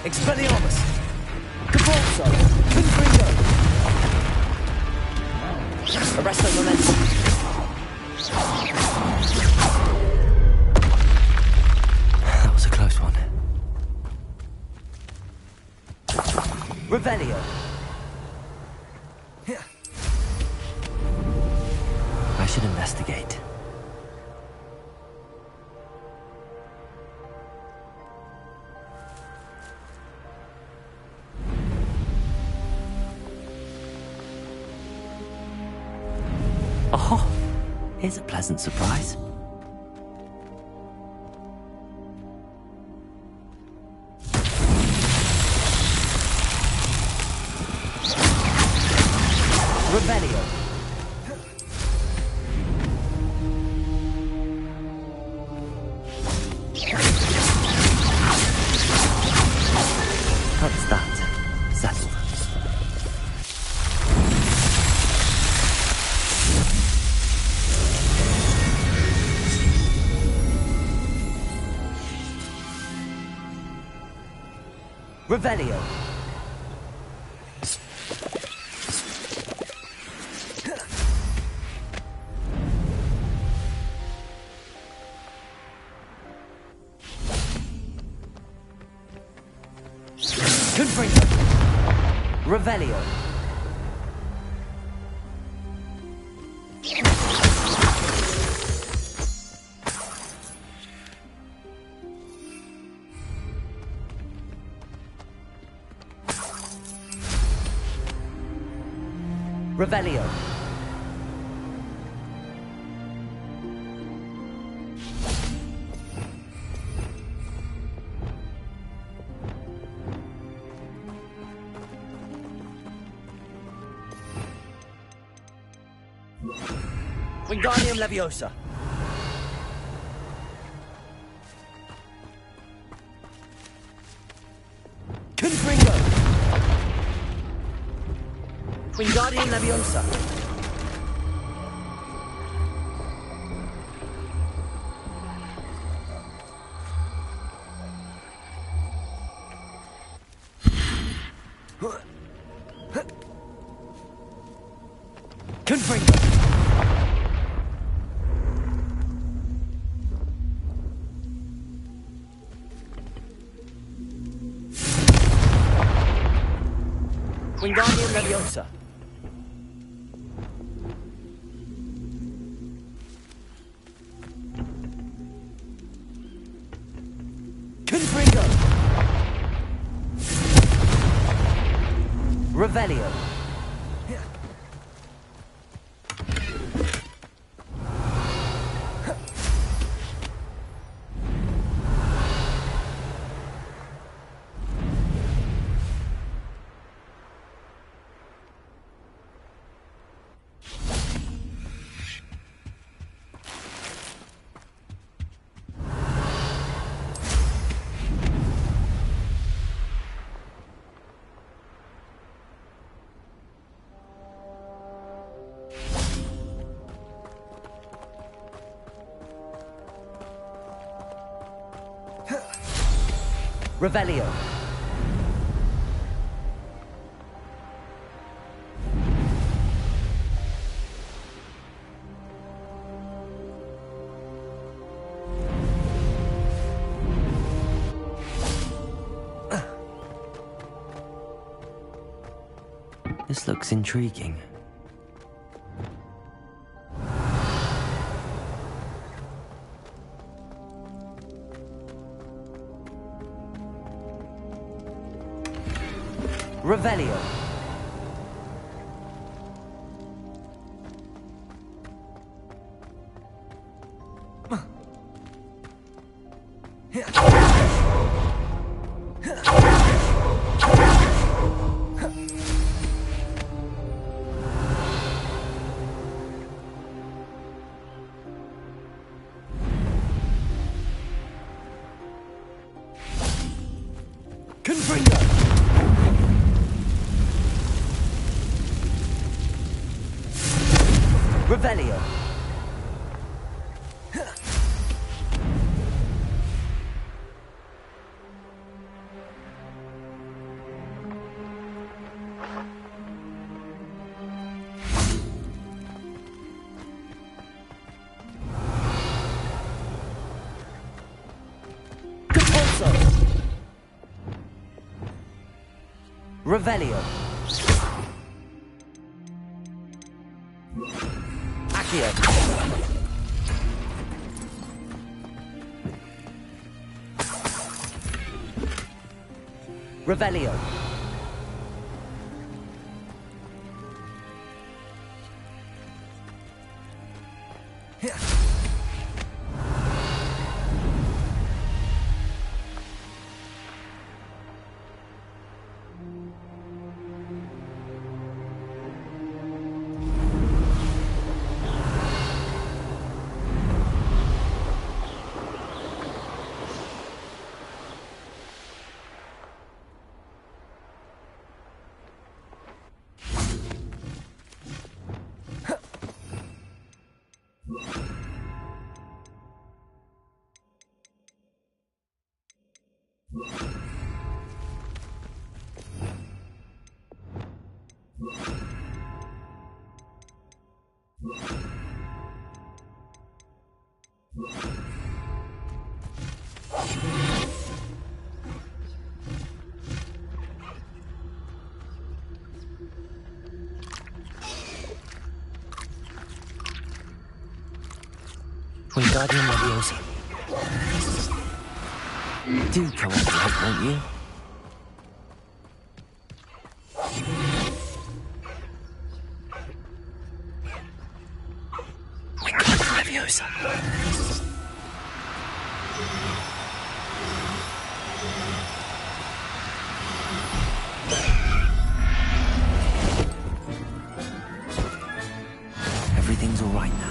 Expelliarmus! Cavalso! Confringo! Arresto Momentum! That was a close one. Revelio! I should investigate. Oh, here's a pleasant surprise. Revelio. That's that. Settled. Revelio. Confringo. Revelio. Revelio. Wingardium Leviosa. Confringo. Wingardium Leviosa. Confringo. Wingardium Leviosa. Confringo. Revelio. Revelio. This looks intriguing. Revelio. Confringo. Revelio. Revelio. Accio. Revelio. Wingardium Leviosa. Do cooperate, won't you? Wingardium Leviosa. Everything's all right now.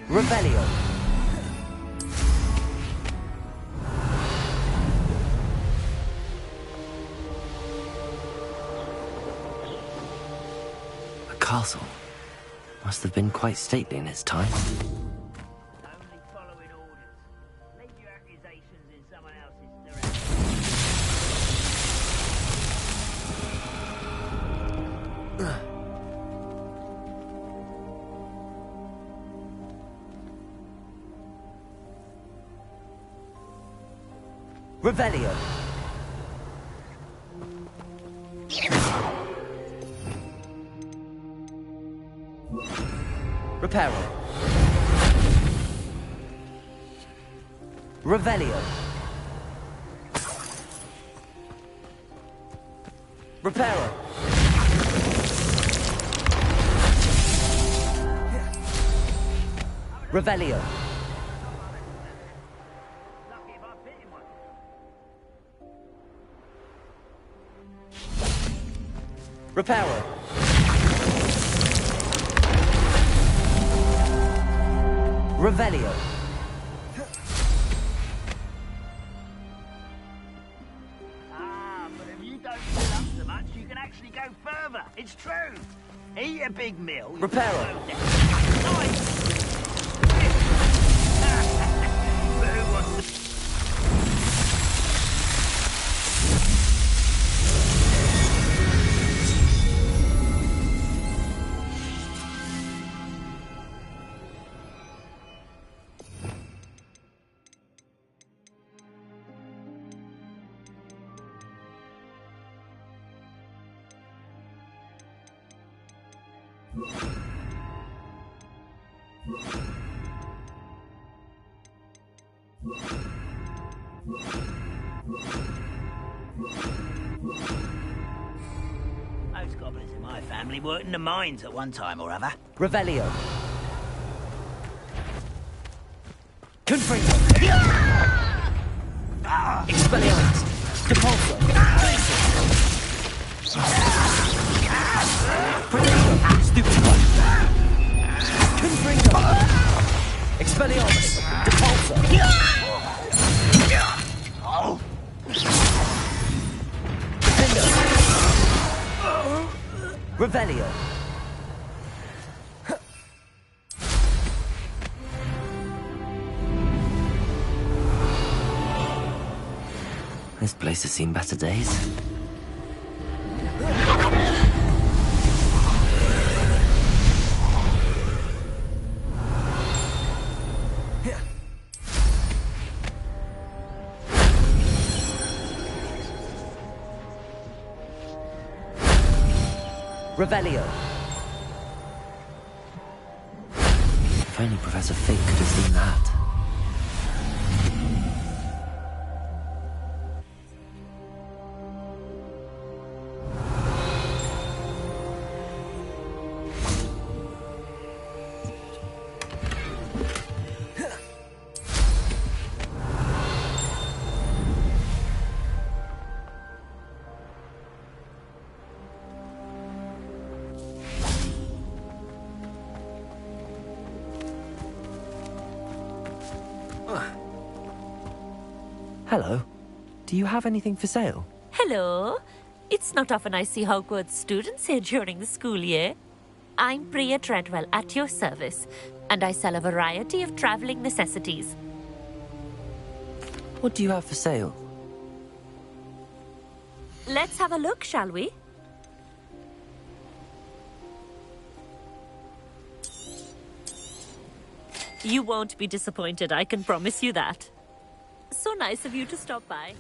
Revelio. A castle. Must have been quite stately in its time. Only following orders. Leave your accusations in someone else's direction. Revelio. Reparo. Revelio. Reparo. Revelio. Reparo. Revelio. Ah, but if you don't fill up so much, you can actually go further. It's true. Eat a big meal. Reparo. Most goblins in my family worked in the mines at one time or other. Revelio. Confringo. Expelliarmus. Depulso. Stupid one. Confringo. Expelliarmus. Depulso. Defendo. Revelio. This place has seen better days. Revelio. If only Professor Fig could have seen that. Hello. Do you have anything for sale? Hello. It's not often I see Hogwarts students here during the school year. I'm Bria Treadwell, at your service, and I sell a variety of travelling necessities. What do you have for sale? Let's have a look, shall we? You won't be disappointed, I can promise you that. So nice of you to stop by.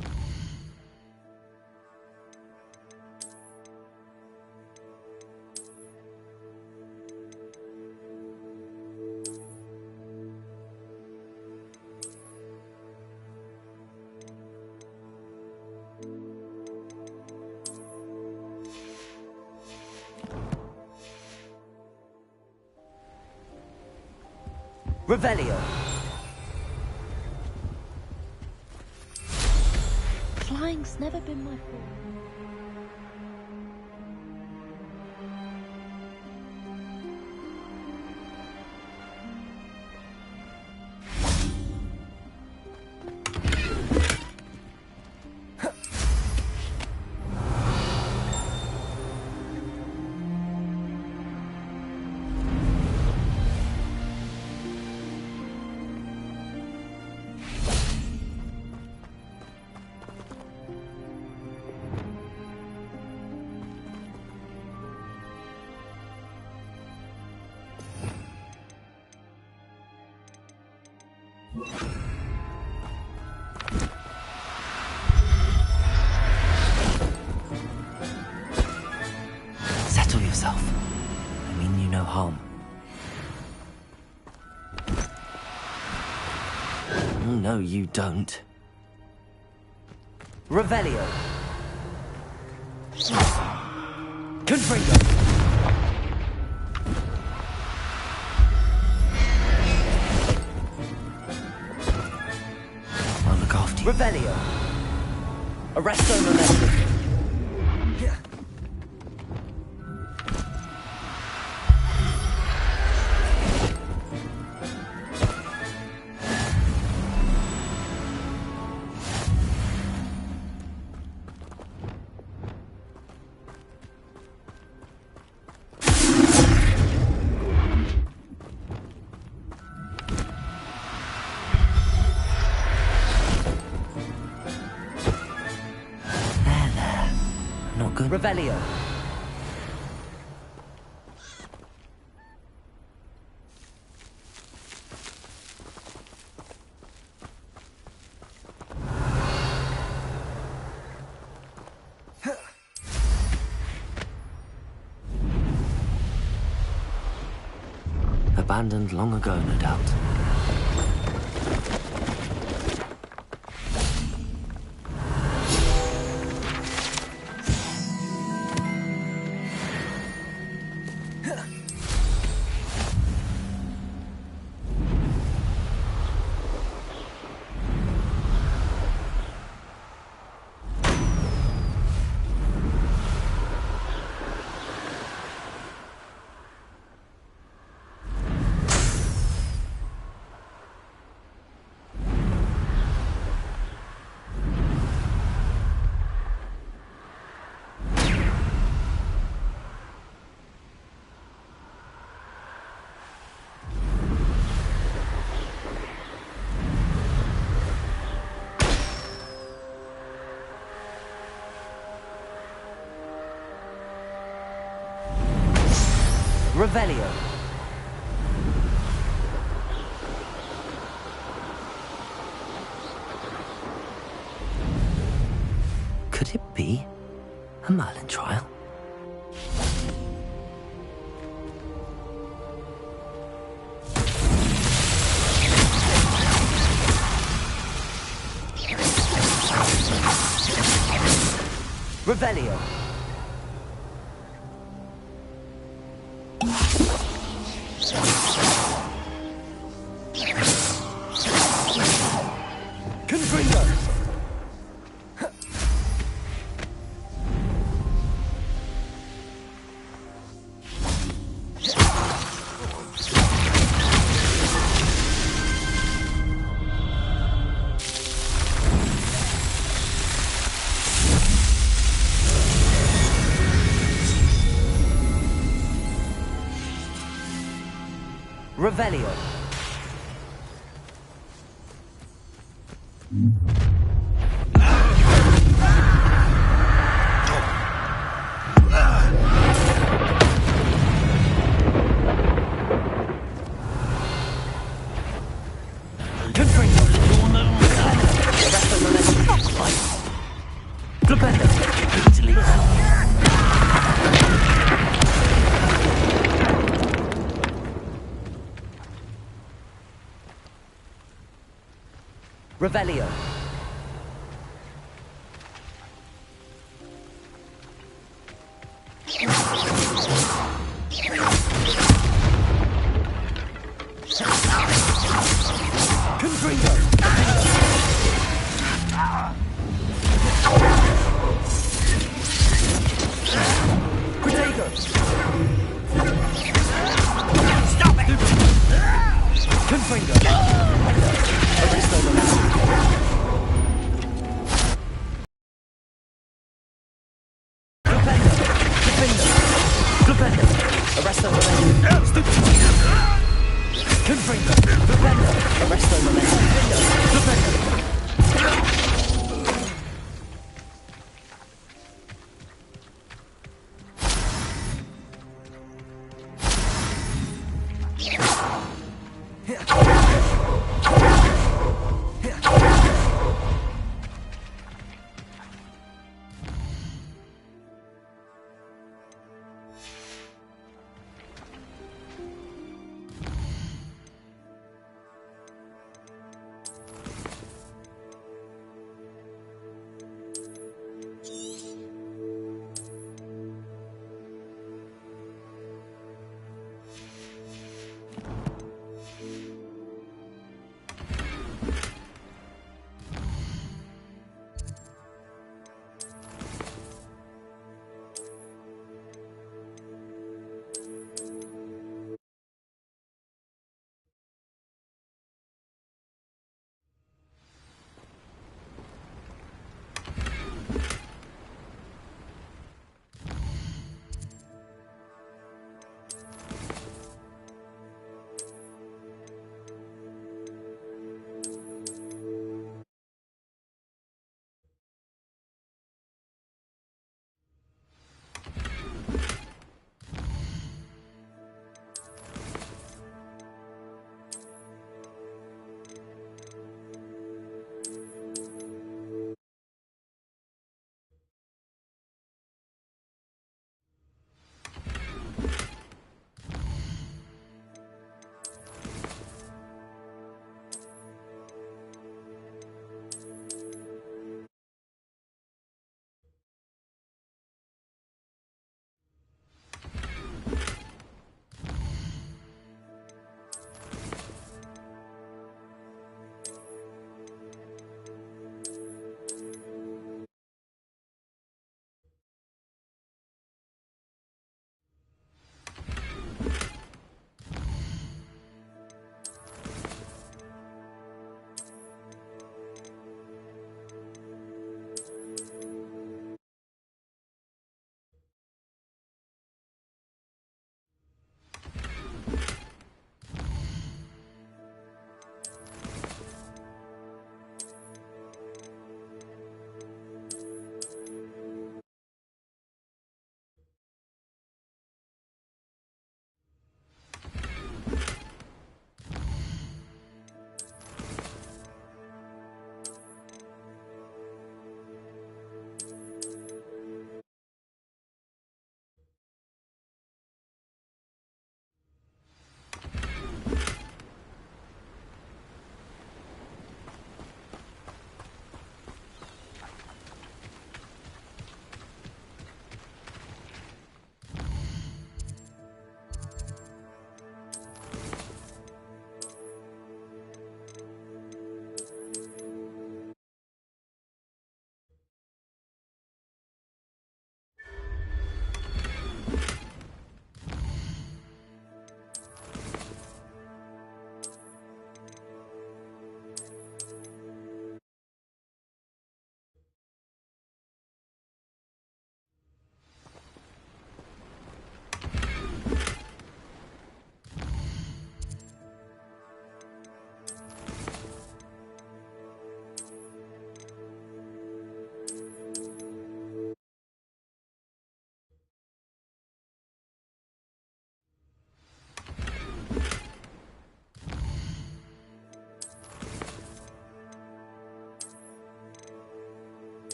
Revelio. Flying's never been my fault. Settle yourself. I mean you no harm. No, you don't. Revelio. Confringo. I'll look after you. Revelio. Arresto momentum. Not good. Revelio. Abandoned long ago, no doubt. Revelio. Could it be a Merlin trial? Revelio. Confringo. Revelio. Revelio. Confringo. Protego. Stop it. Confringo. Aristo Arresto Momentum. Confringo. Arresto Momentum.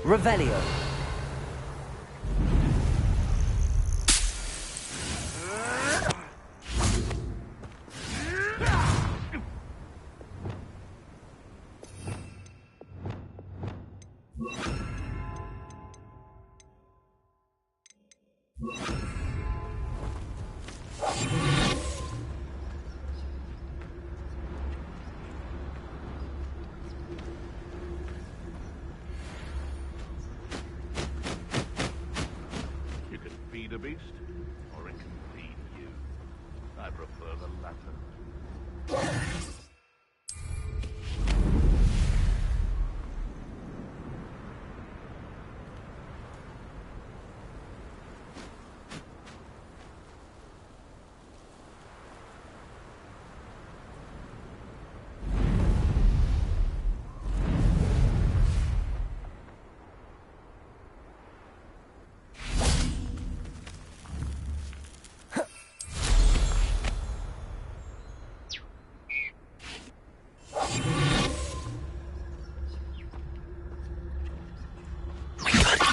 Revelio. You can feed a beast, or it can feed you. I prefer the latter.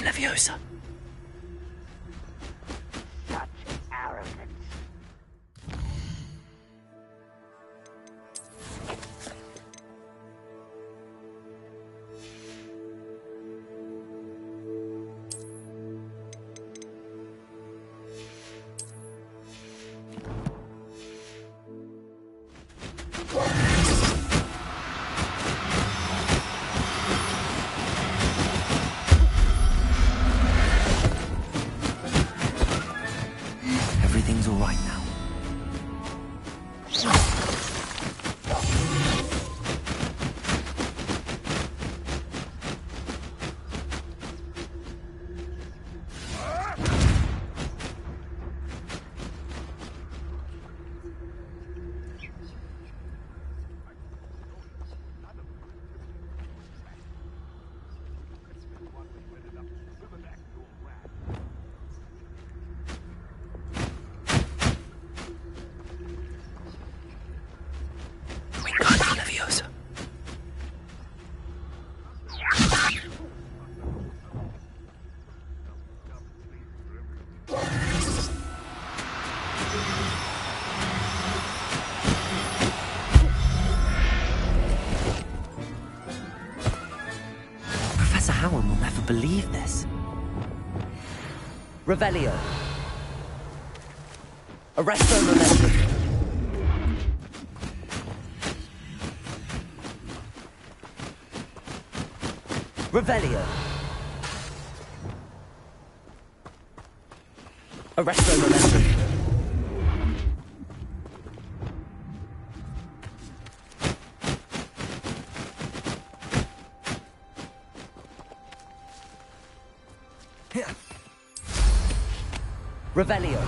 Leviosa. Such arrogance. Everything's all right now. Wingardium Leviosa. Professor Howard will never believe this. Revelio. Arresto Momentum. Revelio. Arresto Momentum. Revelio.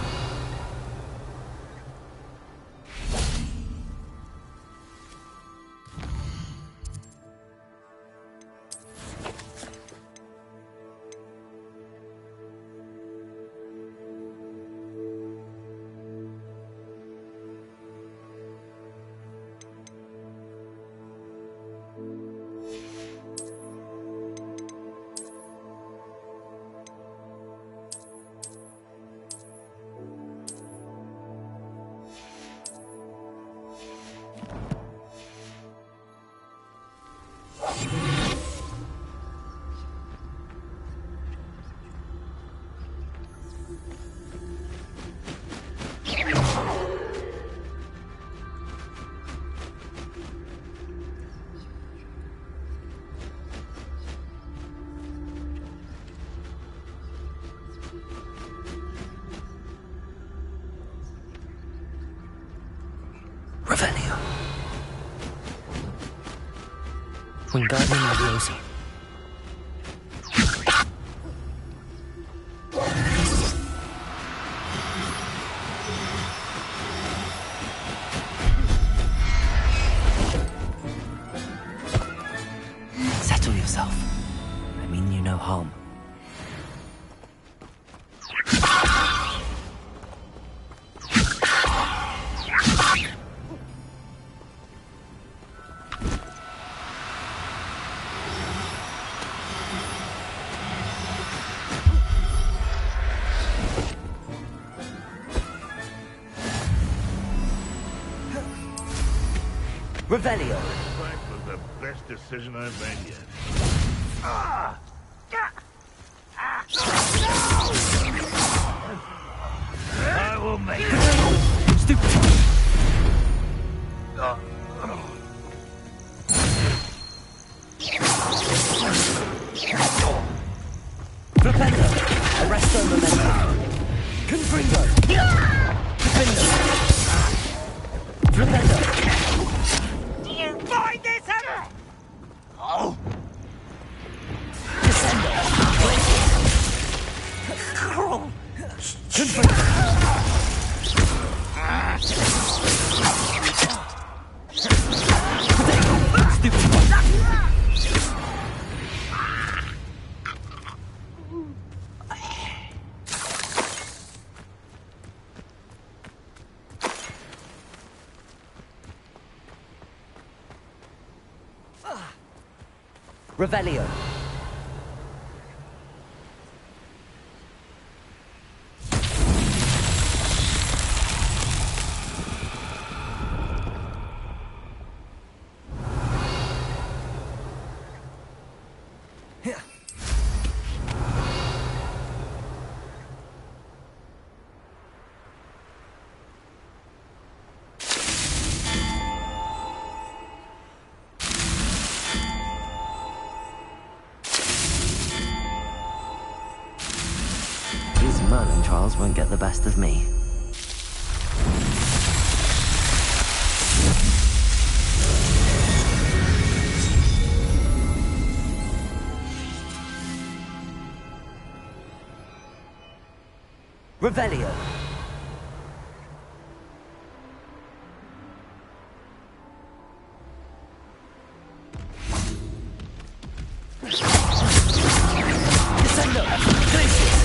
Revelio. Wingardium Leviosa. Settle yourself. I mean you no harm. Revelio. That was the best decision I've made yet. I will make it. Stupid. Flipendo. Arresto momentum. Confringo. Defendo. Flipendo. Do you find this ever? Oh. Descendo. Confringo. Revelio. These Merlin trials won't get the best of me. Revelio. Descendo. Glacius.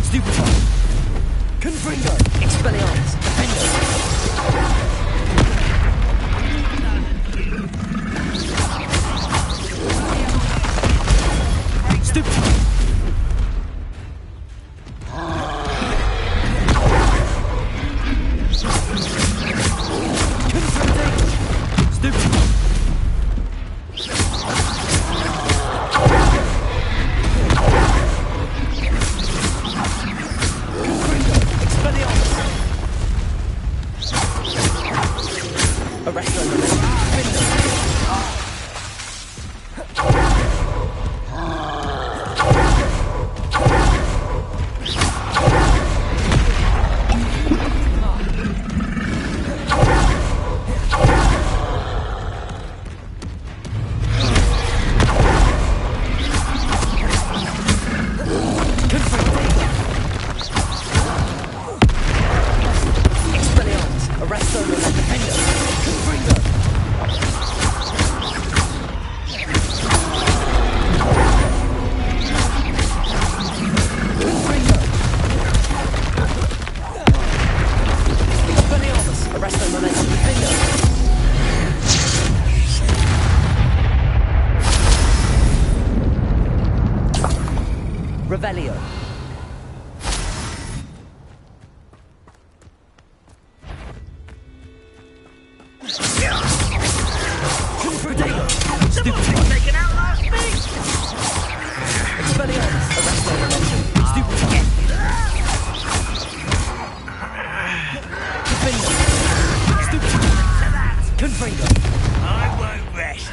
Stupefy. Confringo. Expelliarmus. Defendo. Stupefy. Confringo. Stupefy. Revelio. Stupid. They can outlast me. Expelliarmus. Arresto momentum. Stupefy. Defendo. Stupefy. Confringo. I won't rest.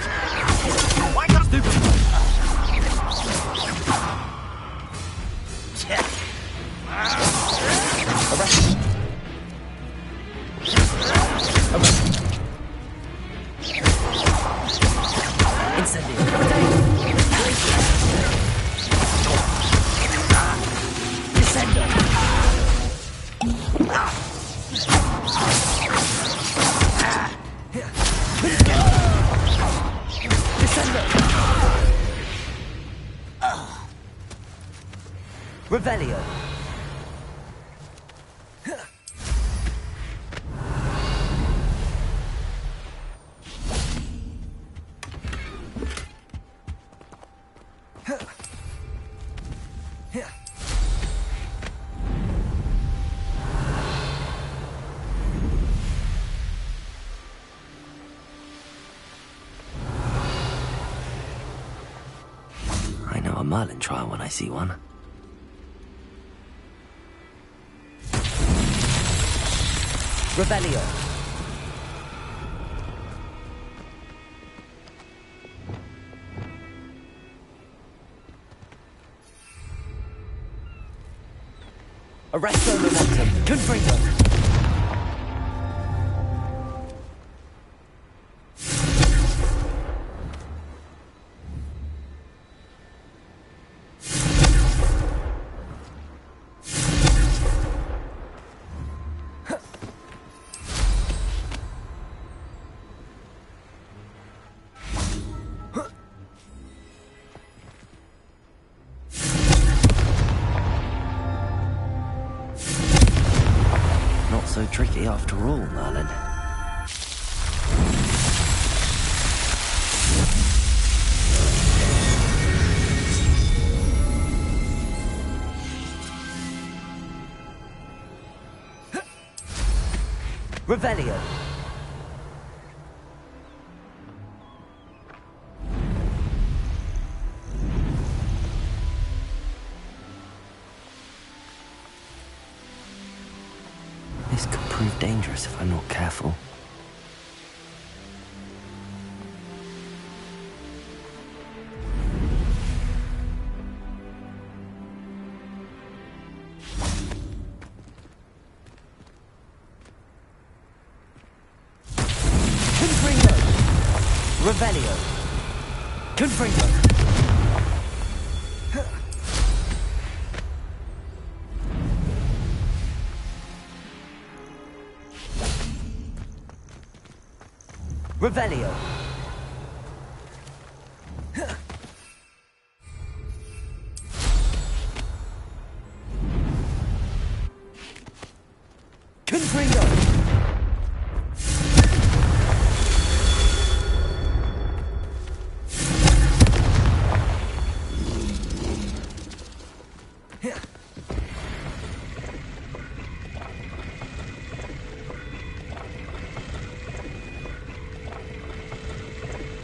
Why not? Stupefy. Arrest. Incendio. Descendo. Descendo. Revelio. I know a Merlin trial when I see one. Revelio. Arresto momentum. Confringo. Not so tricky after all, Merlin. Revelio. This could prove dangerous if I'm not careful. Confringo. Revelio. Confringo. Revelio. Confringo.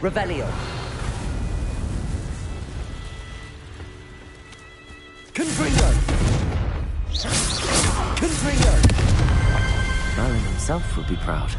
Revelio. Confringo. Confringo. Merlin himself would be proud.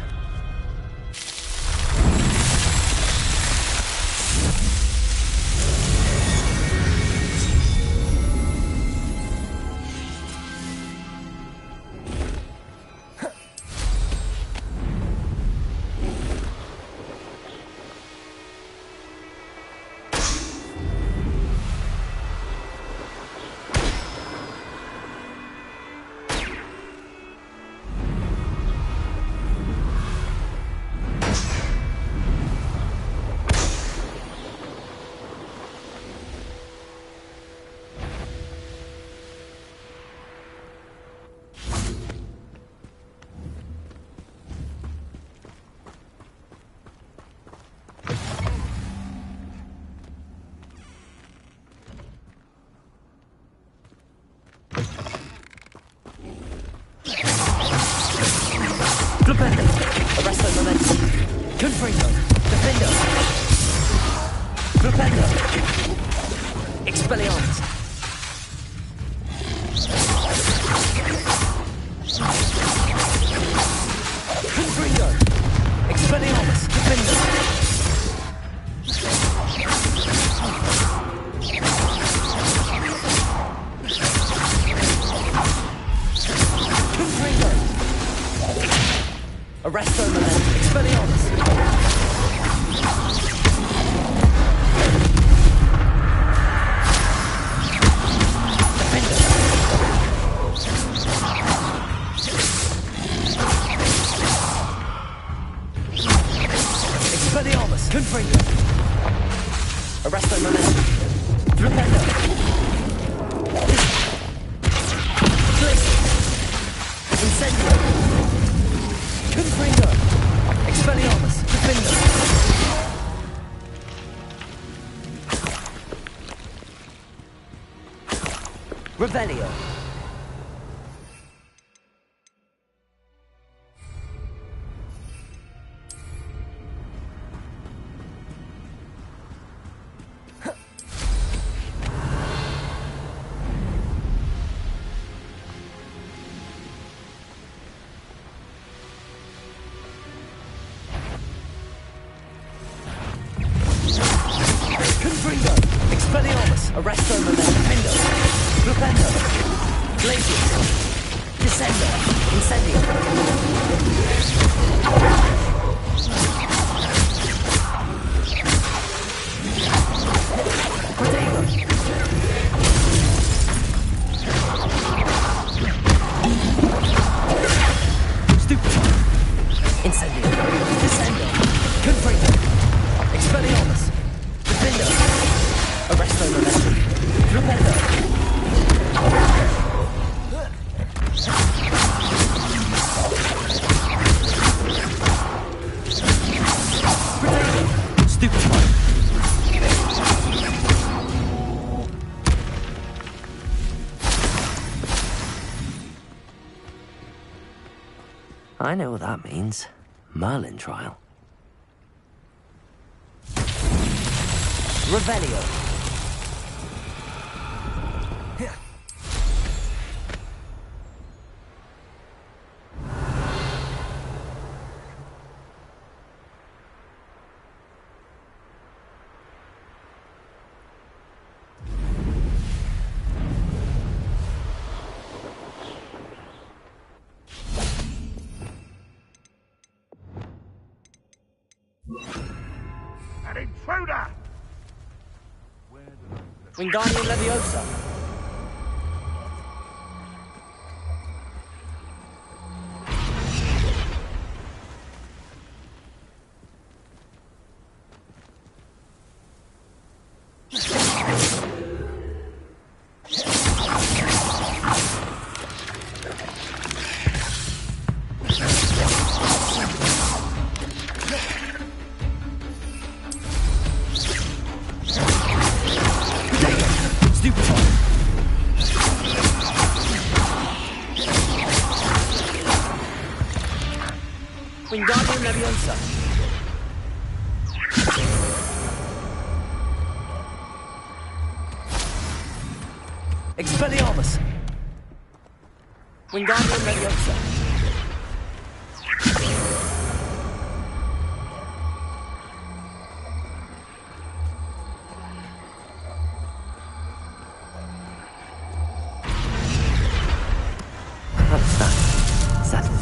Flipendo. Arresto momentum. Confringo. Defendo. Flipendo. Expelliarmus. Confringo. Expelliarmus. Defendo. Confringo. Arresto momentum. Expelliarmus. Defender. Expelliarmus. Confringo. Arresto momentum. Defender. Expelliarmus! Defender! Revelio! Confringo! Expelliarmus! Arresto Memento! Flipendo! Glacius! Descendo! Incendio! Protego! Stupefy! Incendio! Descendo! Confringo! Expelliarmus! Defendo! Arresto Memento! Flipendo! Stupefy! I know what that means. Merlin trial. Revelio! An intruder! Wingardium Leviosa! Stupefy! Wingardium Leviosa! Expelliarmus! Wingardium Leviosa! What's that? Settled.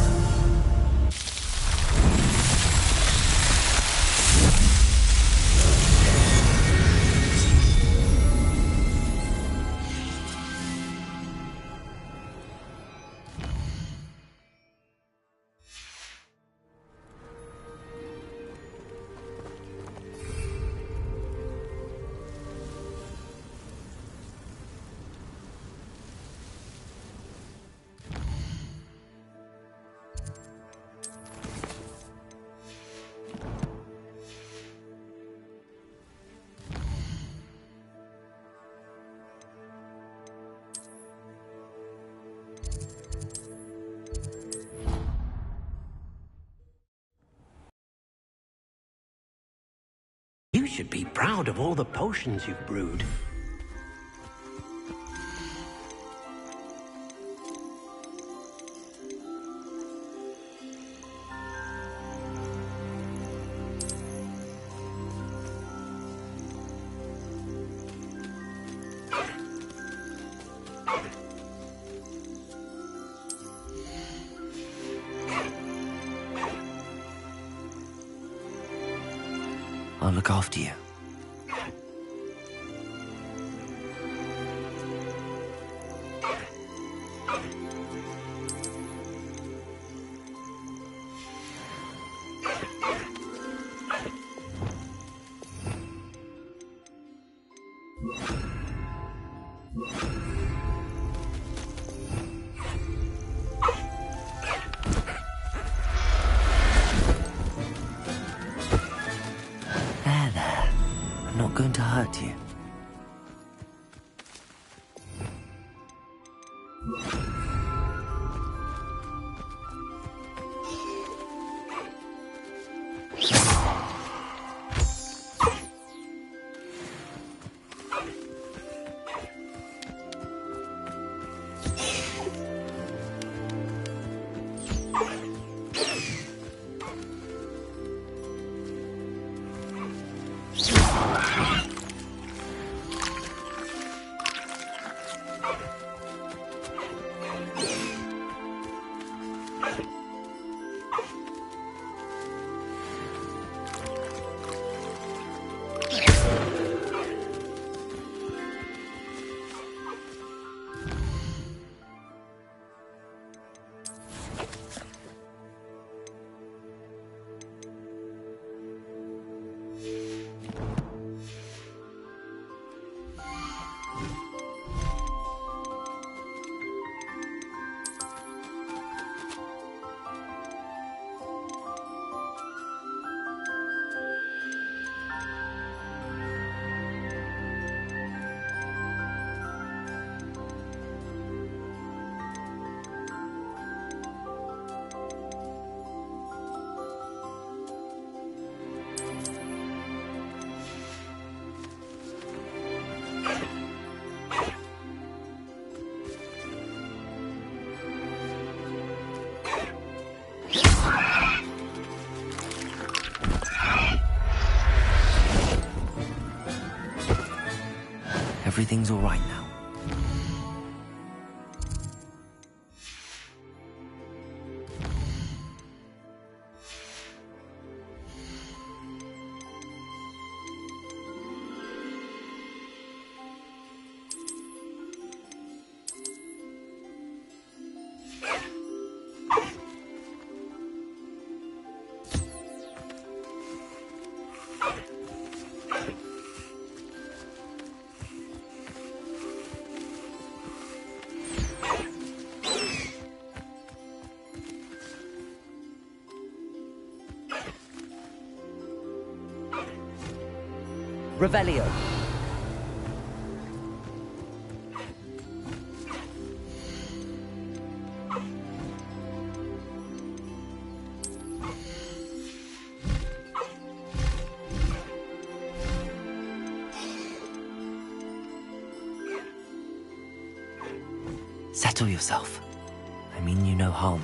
You should be proud of all the potions you've brewed. I'll look after you. going to hurt you. Everything's all right now. Revelio. Settle yourself. I mean you no harm.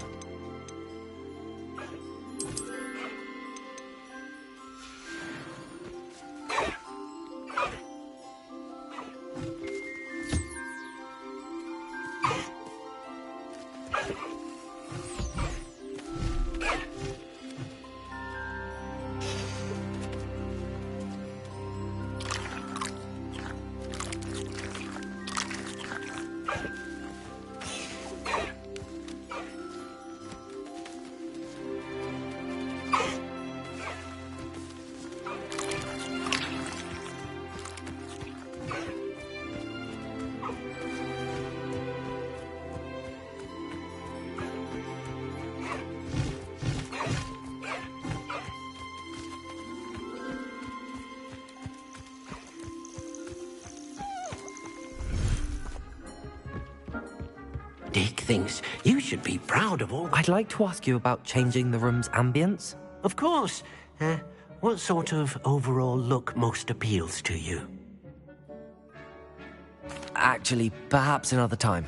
Dick thinks you should be proud of all... I'd like to ask you about changing the room's ambience. Of course. What sort of overall look most appeals to you? Actually, perhaps another time.